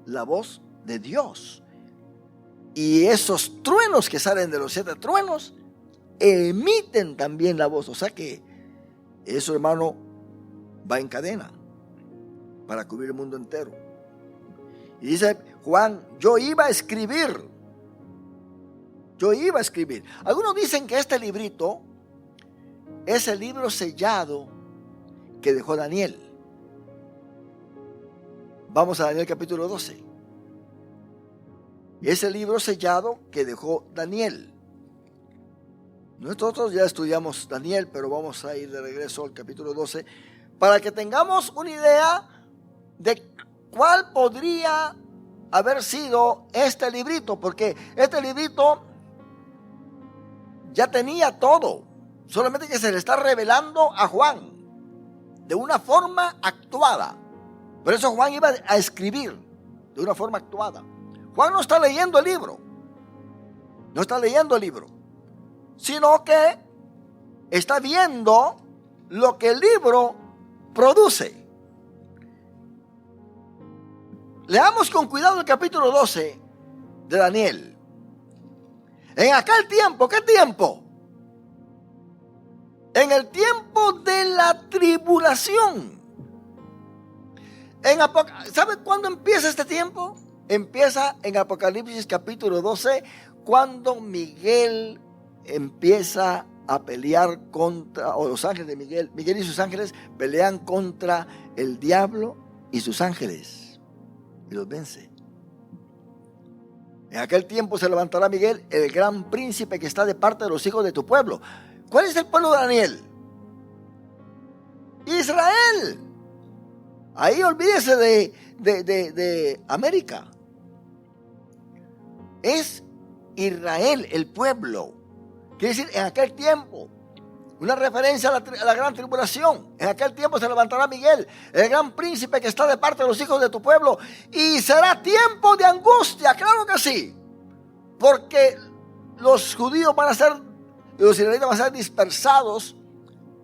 la voz de Dios. Y esos truenos que salen de los 7 truenos emiten también la voz. O sea que eso, hermano, va en cadena para cubrir el mundo entero. Y dice Juan, yo iba a escribir. Algunos dicen que este librito es el libro sellado que dejó Daniel. Vamos a Daniel capítulo 12. Es el libro sellado que dejó Daniel. Nosotros ya estudiamos Daniel, pero vamos a ir de regreso al capítulo 12 para que tengamos una idea de cuál podría haber sido este librito, porque este librito ya tenía todo, solamente que se le está revelando a Juan de una forma actuada. Por eso Juan iba a escribir de una forma actuada. Juan no está leyendo el libro, sino que está viendo lo que el libro produce. Leamos con cuidado el capítulo 12 de Daniel. En aquel tiempo, ¿qué tiempo? En el tiempo de la tribulación. ¿Sabe cuándo empieza este tiempo? Empieza en Apocalipsis capítulo 12, cuando Miguel empieza a pelear contra, o los ángeles de Miguel y sus ángeles pelean contra el diablo y sus ángeles y los vence. En aquel tiempo se levantará Miguel, el gran príncipe que está de parte de los hijos de tu pueblo. ¿Cuál es el pueblo de Daniel? Israel. Ahí olvídese de América. Es Israel, el pueblo. Quiere decir, en aquel tiempo, una referencia a la gran tribulación. En aquel tiempo se levantará Miguel, el gran príncipe que está de parte de los hijos de tu pueblo. Y será tiempo de angustia, claro que sí. Porque los judíos van a ser, los israelitas van a ser dispersados.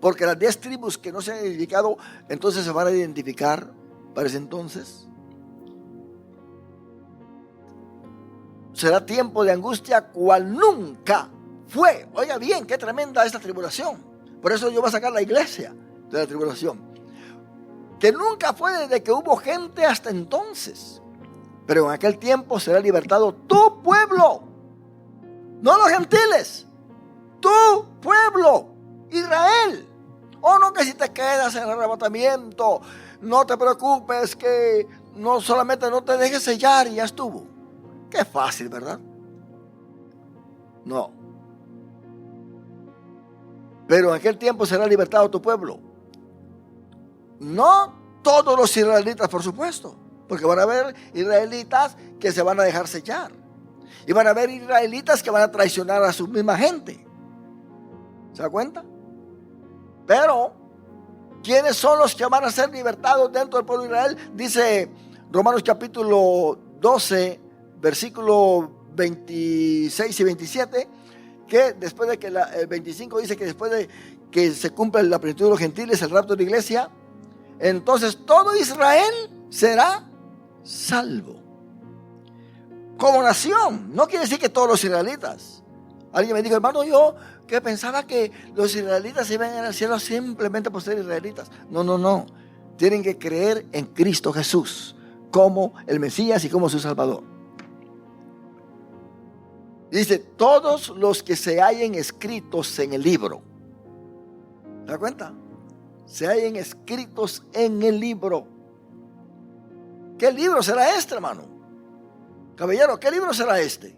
Porque las 10 tribus que no se han identificado, entonces se van a identificar para ese entonces. Será tiempo de angustia cual nunca fue. Oiga bien, qué tremenda esta tribulación. Por eso yo voy a sacar la iglesia de la tribulación. Que nunca fue desde que hubo gente hasta entonces. Pero en aquel tiempo será libertado tu pueblo. No los gentiles. Tu pueblo, Israel. O no, que si te quedas en el arrebatamiento, no te preocupes, que no solamente no te dejes sellar y ya estuvo. Qué fácil, ¿verdad? No. Pero en aquel tiempo será libertado tu pueblo. No todos los israelitas, por supuesto, porque van a haber israelitas que se van a dejar sellar. Y van a haber israelitas que van a traicionar a su misma gente. ¿Se da cuenta? Pero, ¿quiénes son los que van a ser libertados dentro del pueblo de Israel? Dice Romanos capítulo 12, versículo 26 y 27, que después de que el 25 dice que después de que se cumpla la plenitud de los gentiles, el rapto de la iglesia, entonces todo Israel será salvo. Como nación, no quiere decir que todos los israelitas. Alguien me dijo, hermano, yo que pensaba que los israelitas iban al cielo simplemente por ser israelitas. No. Tienen que creer en Cristo Jesús como el Mesías y como su Salvador. Dice, todos los que se hallen escritos en el libro. ¿Se da cuenta? Se hallen escritos en el libro. ¿Qué libro será este, hermano? Caballero, ¿qué libro será este?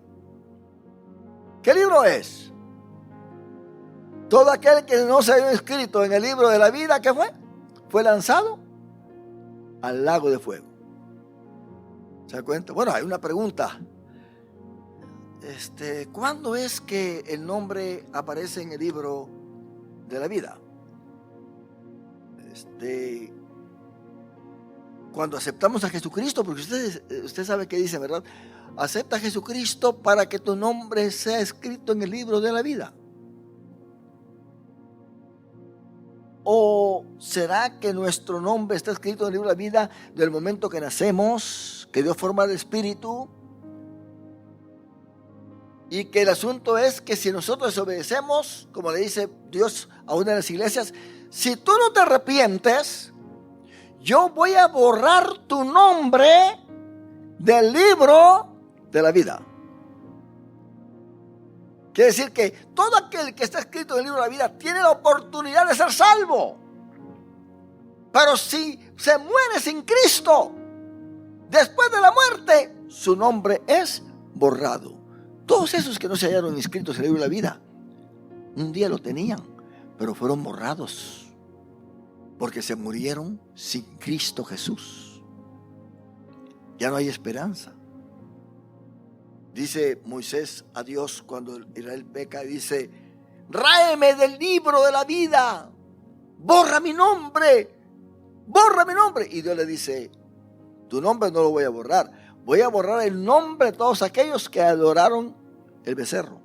¿Qué libro es? Todo aquel que no se haya escrito en el libro de la vida, ¿qué fue? Fue lanzado al lago de fuego. ¿Se da cuenta? Bueno, hay una pregunta. ¿Cuándo es que el nombre aparece en el libro de la vida? Cuando aceptamos a Jesucristo, porque usted sabe qué dice, ¿verdad? Acepta a Jesucristo para que tu nombre sea escrito en el libro de la vida. ¿O será que nuestro nombre está escrito en el libro de la vida del momento que nacemos, que Dios forma el espíritu? Y que el asunto es que si nosotros desobedecemos, como le dice Dios a una de las iglesias, si tú no te arrepientes, yo voy a borrar tu nombre del libro de la vida. Quiere decir que todo aquel que está escrito en el libro de la vida tiene la oportunidad de ser salvo. Pero si se muere sin Cristo, después de la muerte, su nombre es borrado. Todos esos que no se hallaron inscritos en el libro de la vida, un día lo tenían, pero fueron borrados, porque se murieron sin Cristo Jesús. Ya no hay esperanza. Dice Moisés a Dios cuando Israel peca, dice, ráeme del libro de la vida, borra mi nombre. Y Dios le dice, tu nombre no lo voy a borrar, voy a borrar el nombre de todos aquellos que adoraron el becerro.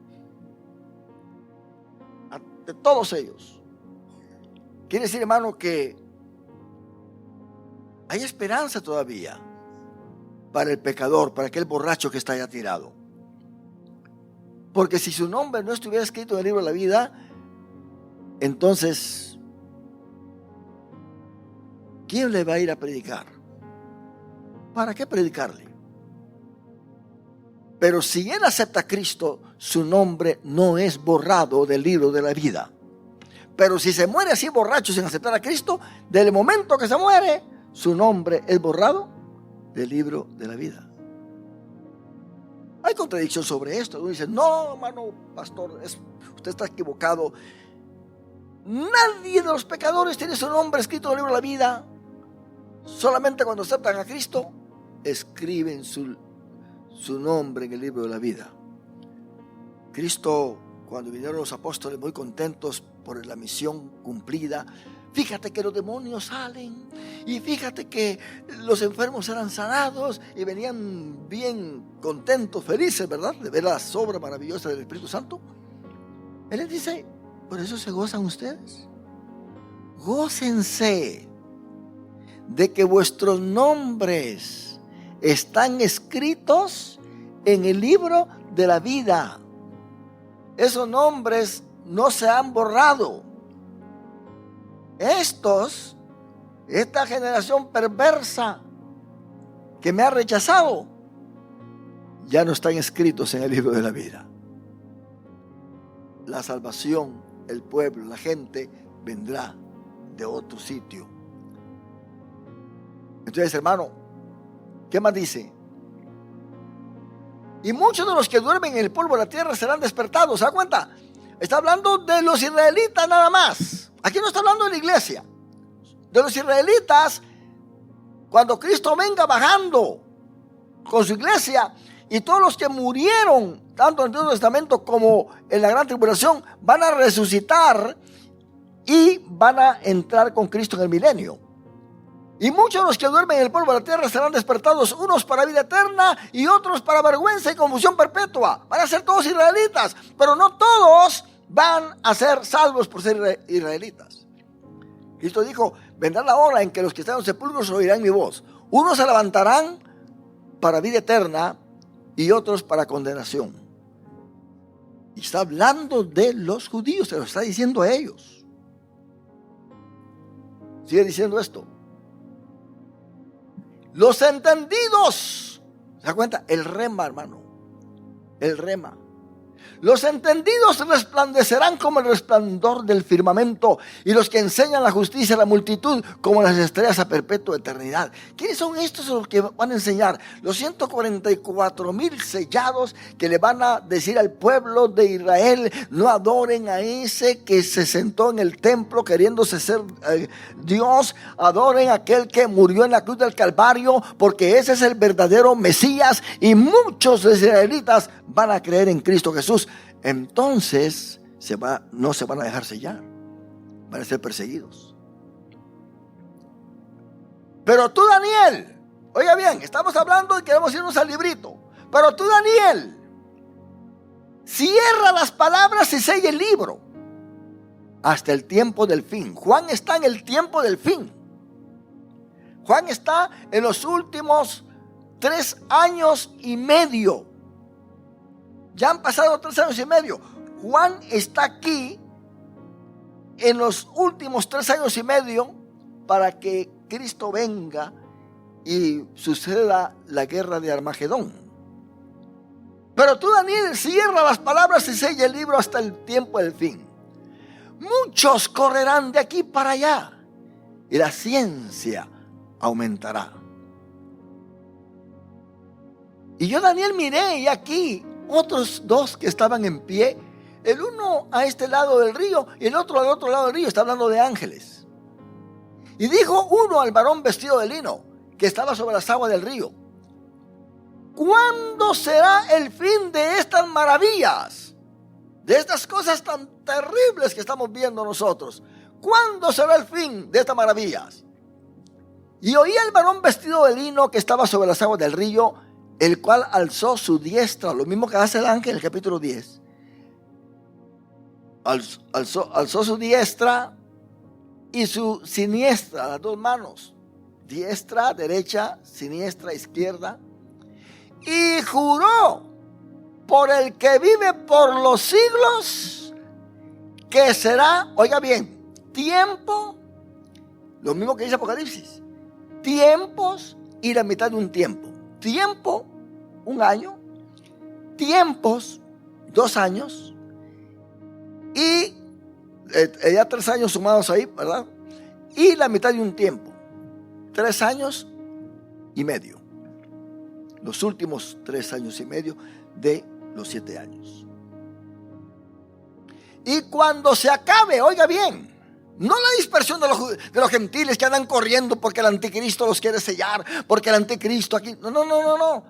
De todos ellos. Quiere decir, hermano, que hay esperanza todavía para el pecador, para aquel borracho que está allá tirado. Porque si su nombre no estuviera escrito en el libro de la vida, entonces, ¿quién le va a ir a predicar? ¿Para qué predicarle? Pero si él acepta a Cristo, su nombre no es borrado del libro de la vida. Pero si se muere así borracho sin aceptar a Cristo, del momento que se muere, su nombre es borrado del libro de la vida. Hay contradicción sobre esto. Uno dice, no, hermano pastor, usted está equivocado. Nadie de los pecadores tiene su nombre escrito en el libro de la vida. Solamente cuando aceptan a Cristo, escriben su nombre en el libro de la vida. Cristo, cuando vinieron los apóstoles muy contentos por la misión cumplida, fíjate que los demonios salen, y fíjate que los enfermos eran sanados, y venían bien contentos, felices, ¿verdad?, de ver la obra maravillosa del Espíritu Santo. Él les dice: por eso se gozan ustedes. Gócense de que vuestros nombres están escritos en el libro de la vida. Esos nombres no se han borrado. Esta generación perversa que me ha rechazado, ya no están escritos en el libro de la vida. La salvación, el pueblo, la gente vendrá de otro sitio. Entonces, hermano, ¿qué más dice? Y muchos de los que duermen en el polvo de la tierra serán despertados. ¿Se da cuenta? Está hablando de los israelitas nada más. Aquí no está hablando de la iglesia. De los israelitas, cuando Cristo venga bajando con su iglesia, y todos los que murieron, tanto en el Antiguo Testamento como en la gran tribulación, van a resucitar y van a entrar con Cristo en el milenio. Y muchos de los que duermen en el polvo de la tierra serán despertados, unos para vida eterna y otros para vergüenza y confusión perpetua. Van a ser todos israelitas, pero no todos van a ser salvos por ser israelitas. Cristo dijo: vendrá la hora en que los que están en los sepulcros oirán mi voz. Unos se levantarán para vida eterna y otros para condenación. Y está hablando de los judíos, se lo está diciendo a ellos. Sigue diciendo esto: los entendidos. ¿Se da cuenta? El rema, hermano. El rema. Los entendidos resplandecerán como el resplandor del firmamento, y los que enseñan la justicia a la multitud como las estrellas a perpetua eternidad. ¿Quiénes son estos los que van a enseñar? Los 144,000 sellados que le van a decir al pueblo de Israel: no adoren a ese que se sentó en el templo queriéndose ser Dios. Adoren a aquel que murió en la cruz del Calvario, porque ese es el verdadero Mesías. Y muchos israelitas van a creer en Cristo Jesús. Entonces no se van a dejar sellar, van a ser perseguidos. Pero tú, Daniel, oiga bien, estamos hablando y queremos irnos al librito. Pero tú, Daniel, cierra las palabras y sella el libro hasta el tiempo del fin. Juan está en el tiempo del fin. Juan está en los últimos 3 años y medio. Ya han pasado 3 años y medio. Juan está aquí en los últimos 3 años y medio para que Cristo venga y suceda la guerra de Armagedón. Pero tú, Daniel, cierra las palabras y sella el libro hasta el tiempo del fin. Muchos correrán de aquí para allá y la ciencia aumentará. Y yo, Daniel, miré, y aquí otros 2 que estaban en pie, el uno a este lado del río y el otro al otro lado del río. Está hablando de ángeles. Y dijo uno al varón vestido de lino que estaba sobre las aguas del río: ¿cuándo será el fin de estas maravillas? De estas cosas tan terribles que estamos viendo nosotros. ¿Cuándo será el fin de estas maravillas? Y oí al varón vestido de lino que estaba sobre las aguas del río, el cual alzó su diestra, lo mismo que hace el ángel en el capítulo 10. Alzó su diestra y su siniestra, las 2 manos, diestra, derecha, siniestra, izquierda, y juró por el que vive por los siglos, que será, oiga bien, tiempo, lo mismo que dice Apocalipsis, tiempos y la mitad de un tiempo. Tiempo, 1 año; tiempos, 2 años; y ya 3 años sumados ahí, ¿verdad? Y la mitad de un tiempo, 3 años y medio. Los últimos 3 años y medio de los 7 años. Y cuando se acabe, oiga bien, No la dispersión de los gentiles que andan corriendo porque el anticristo los quiere sellar, porque el anticristo aquí. No, no, no, no, no.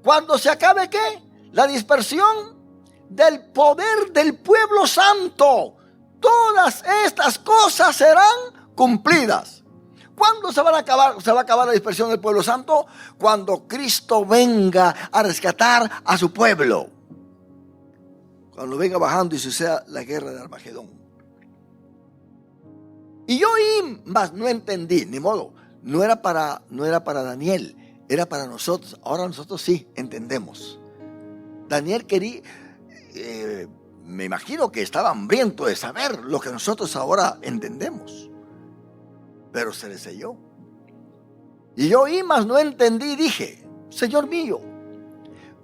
Cuando se acabe, ¿qué? La dispersión del poder del pueblo santo. Todas estas cosas serán cumplidas. ¿Cuándo se va a acabar la dispersión del pueblo santo? Cuando Cristo venga a rescatar a su pueblo. Cuando venga bajando y suceda la guerra de Armagedón. Y yo oí, mas no entendí, ni modo. No era para Daniel, era para nosotros. Ahora nosotros sí entendemos. Daniel quería, me imagino que estaba hambriento de saber lo que nosotros ahora entendemos. Pero se le selló. Y yo oí, mas no entendí, y dije: Señor mío,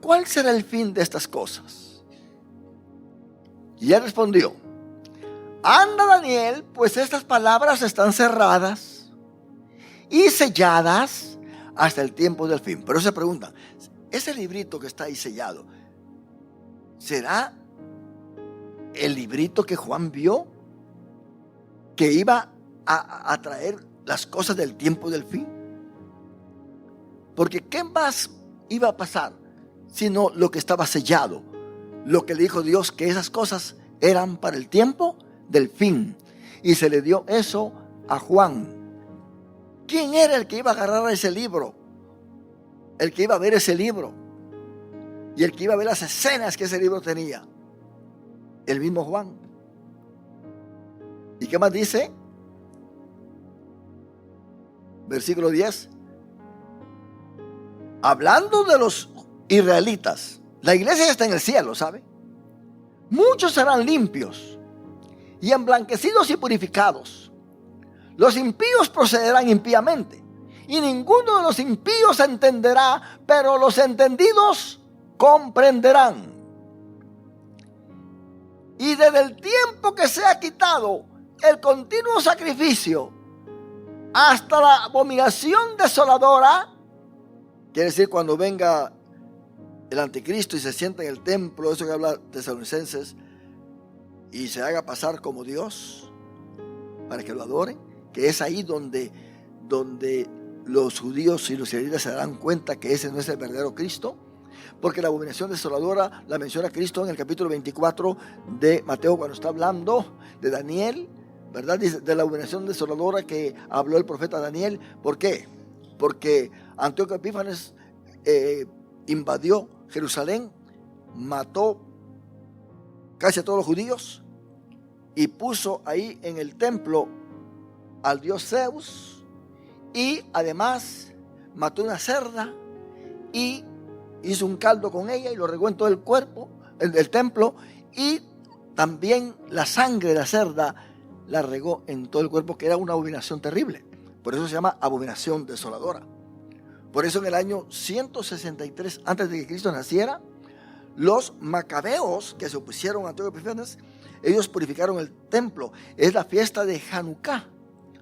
¿cuál será el fin de estas cosas? Y él respondió: anda, Daniel, pues estas palabras están cerradas y selladas hasta el tiempo del fin. Pero se pregunta, ese librito que está ahí sellado, ¿será el librito que Juan vio que iba a traer las cosas del tiempo del fin? Porque ¿qué más iba a pasar sino lo que estaba sellado? Lo que le dijo Dios, que esas cosas eran para el tiempo del fin. Y se le dio eso a Juan. ¿Quién era el que iba a agarrar ese libro? El que iba a ver ese libro. Y el que iba a ver las escenas que ese libro tenía. El mismo Juan. ¿Y qué más dice? Versículo 10. Hablando de los israelitas. La iglesia está en el cielo, ¿sabe? Muchos serán limpios y emblanquecidos y purificados. Los impíos procederán impíamente, y ninguno de los impíos entenderá, pero los entendidos comprenderán. Y desde el tiempo que se ha quitado el continuo sacrificio hasta la abominación desoladora, quiere decir cuando venga el anticristo y se sienta en el templo, eso que habla Tesalonicenses, y se haga pasar como Dios para que lo adoren, que es ahí donde los judíos y los israelitas se darán cuenta que ese no es el verdadero Cristo, porque la abominación desoladora la menciona Cristo en el capítulo 24 de Mateo, cuando está hablando de Daniel, ¿verdad? Dice de la abominación desoladora que habló el profeta Daniel. ¿Por qué? Porque Antíoco Epífanes invadió Jerusalén, mató casi a todos los judíos y puso ahí en el templo al dios Zeus, y además mató una cerda y hizo un caldo con ella y lo regó en todo el cuerpo del templo, y también la sangre de la cerda la regó en todo el cuerpo, que era una abominación terrible. Por eso se llama abominación desoladora. Por eso en el año 163 antes de que Cristo naciera, los macabeos que se opusieron a Antíoco Epífanes, ellos purificaron el templo. Es la fiesta de Hanukkah,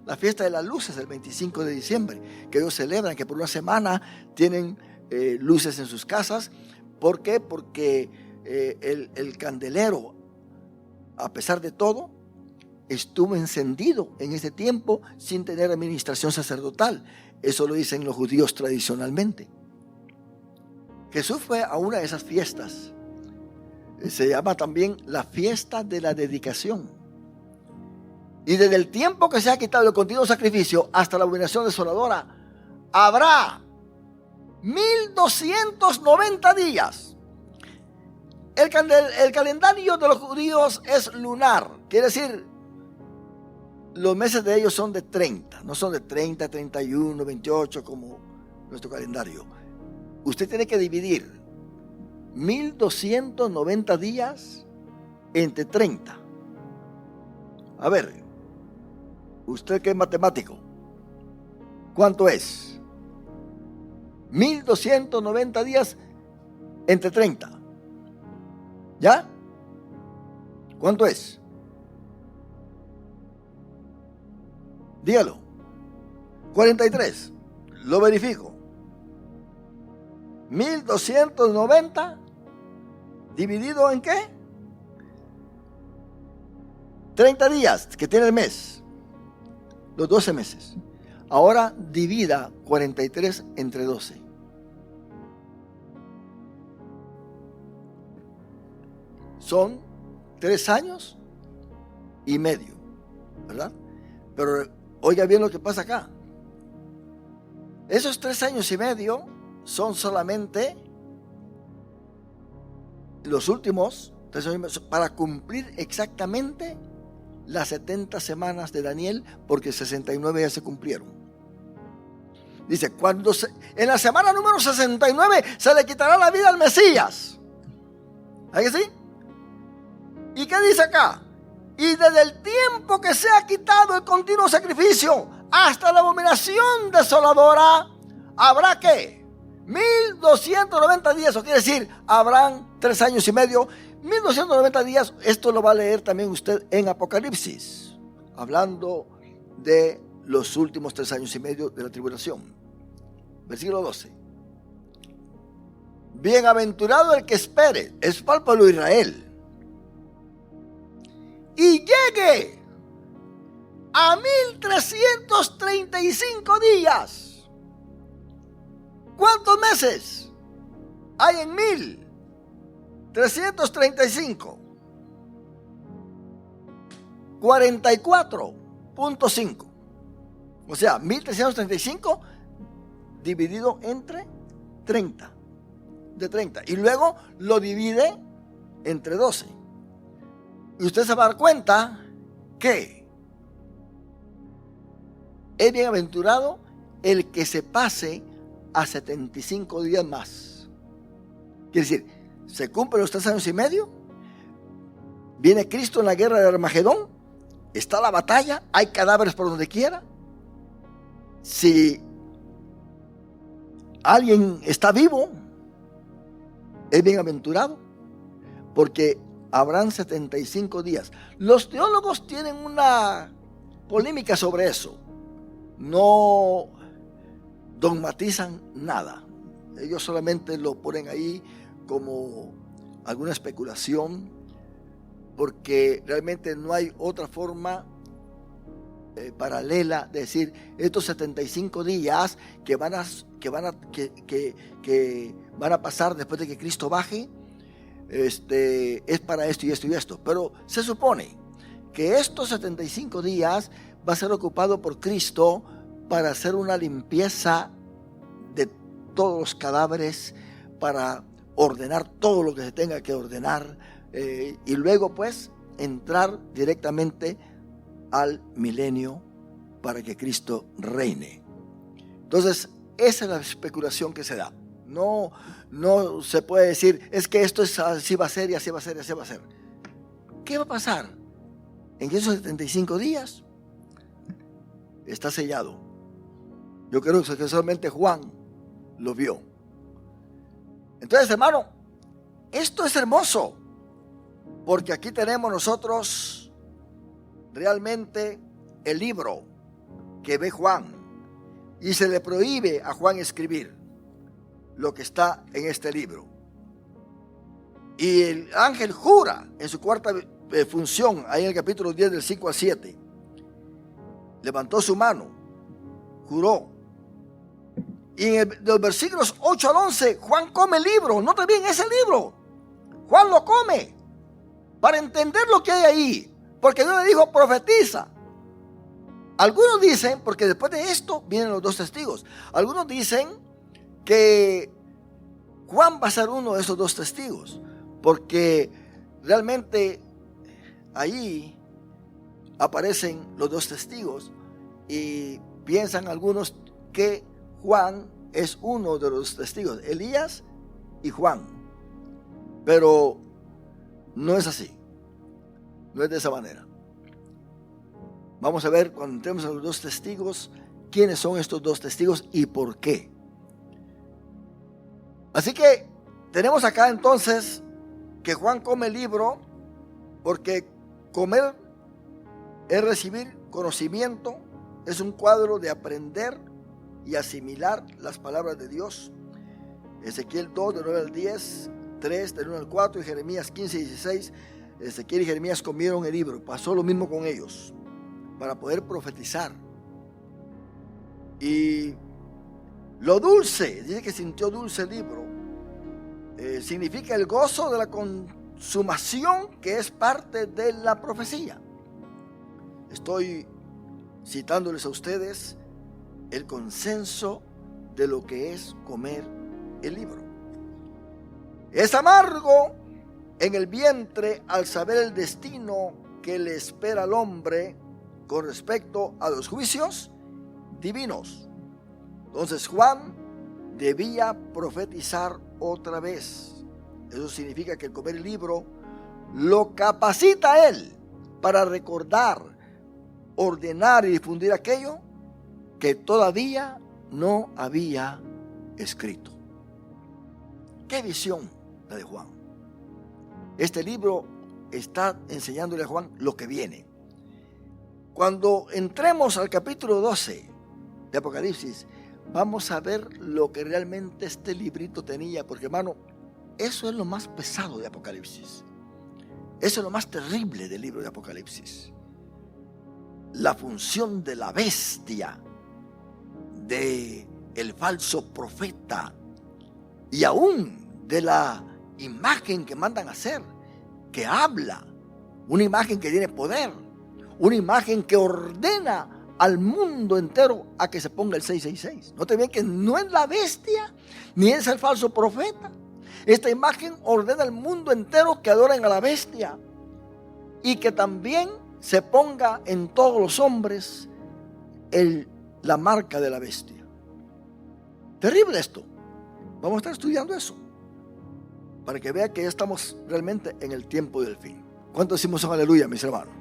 la fiesta de las luces, el 25 de diciembre, que ellos celebran, que por una semana tienen luces en sus casas. ¿Por qué? Porque el candelero, a pesar de todo, estuvo encendido en ese tiempo sin tener administración sacerdotal. Eso lo dicen los judíos tradicionalmente. Jesús fue a una de esas fiestas. Se llama también la fiesta de la dedicación. Y desde el tiempo que se ha quitado el continuo sacrificio hasta la abominación desoladora, habrá 1290 días. El calendario de los judíos es lunar. Quiere decir, los meses de ellos son de 30. No son de 30, 31, 28 como nuestro calendario. Usted tiene que dividir 1290 días entre 30. A ver, usted que es matemático, ¿cuánto es? 1290 días entre 30. ¿Ya? ¿Cuánto es? Dígalo. 43. Lo verifico. 1290 dividido en ¿qué? 30 días que tiene el mes, los 12 meses. Ahora divida 43 entre 12. Son 3 años y medio, ¿verdad? Pero oiga bien lo que pasa acá. Esos 3 años y medio son solamente los últimos 3 años y medio para cumplir exactamente las 70 semanas de Daniel, porque 69 ya se cumplieron. Dice, en la semana número 69 se le quitará la vida al Mesías. ¿Hay que sí? ¿Y qué dice acá? Y desde el tiempo que se ha quitado el continuo sacrificio hasta la abominación desoladora, habrá ¿qué? 1290 días, o quiere decir, habrán 3 años y medio, 1290 días. Esto lo va a leer también usted en Apocalipsis, hablando de los últimos 3 años y medio de la tribulación. Versículo 12. Bienaventurado el que espere, es para el pueblo de Israel, y llegue a 1335 días. ¿Cuántos meses hay en 1335? 44.5. O sea, 1335 dividido entre 30. De 30. Y luego lo divide entre 12. Y usted se va a dar cuenta que es bienaventurado el que se pase a 75 días más. Quiere decir, se cumplen los 3 años y medio, viene Cristo en la guerra de Armagedón, está la batalla, hay cadáveres por donde quiera. Si alguien está vivo, es bienaventurado, porque habrán 75 días. Los teólogos tienen una polémica sobre eso. No dogmatizan nada. Ellos solamente lo ponen ahí como alguna especulación, porque realmente no hay otra forma paralela de decir estos 75 días que van a pasar después de que Cristo baje, es para esto y esto y esto. Pero se supone que estos 75 días va a ser ocupado por Cristo para hacer una limpieza de todos los cadáveres, para ordenar todo lo que se tenga que ordenar, y luego pues entrar directamente al milenio para que Cristo reine. Entonces, esa es la especulación que se da. No se puede decir, es que esto es así va a ser y así va a ser y así va a ser. ¿Qué va a pasar? En esos 75 días está sellado. Yo creo que solamente Juan lo vio. Entonces, hermano, esto es hermoso, porque aquí tenemos nosotros realmente el libro que ve Juan, y se le prohíbe a Juan escribir lo que está en este libro. Y el ángel jura en su cuarta función, ahí en el capítulo 10 del 5 al 7, levantó su mano, juró. Y en los versículos 8 al 11, Juan come el libro. Nota bien, ese libro Juan lo come para entender lo que hay ahí, porque Dios le dijo, profetiza. Algunos dicen, porque después de esto vienen los 2 testigos, algunos dicen que Juan va a ser uno de esos 2 testigos, porque realmente ahí aparecen los 2 testigos, y piensan algunos que Juan es uno de los testigos, Elías y Juan. Pero no es así, no es de esa manera. Vamos a ver cuando entremos a los 2 testigos, quiénes son estos 2 testigos y por qué. Así que tenemos acá entonces que Juan come el libro, porque comer es recibir conocimiento, es un cuadro de aprender y asimilar las palabras de Dios. Ezequiel 2, de 9 al 10, 3, del 1 al 4, y Jeremías 15 y 16 Ezequiel y Jeremías comieron el libro. Pasó lo mismo con ellos, para poder profetizar. Y lo dulce, dice que sintió dulce el libro, significa el gozo de la consumación, que es parte de la profecía. Estoy citándoles a ustedes el consenso de lo que es comer el libro. Es amargo en el vientre al saber el destino que le espera al hombre con respecto a los juicios divinos. Entonces Juan debía profetizar otra vez. Eso significa que el comer el libro lo capacita a él para recordar, ordenar y difundir aquello que todavía no había escrito. ¿Qué visión la de Juan? Este libro está enseñándole a Juan lo que viene. Cuando entremos al capítulo 12 de Apocalipsis, vamos a ver lo que realmente este librito tenía, porque hermano, eso es lo más pesado de Apocalipsis. Eso es lo más terrible del libro de Apocalipsis. La función de la bestia, de el falso profeta y aún de la imagen que mandan a hacer, que habla, una imagen que tiene poder, una imagen que ordena al mundo entero a que se ponga el 666. Noten bien que no es la bestia ni es el falso profeta. Esta imagen ordena al mundo entero que adoren a la bestia y que también se ponga en todos los hombres la marca de la bestia. Terrible esto. Vamos a estar estudiando eso para que vea que ya estamos realmente en el tiempo del fin. ¿Cuántos decimos aleluya, mis hermanos?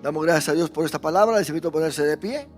Damos gracias a Dios por esta palabra. Les invito a ponerse de pie.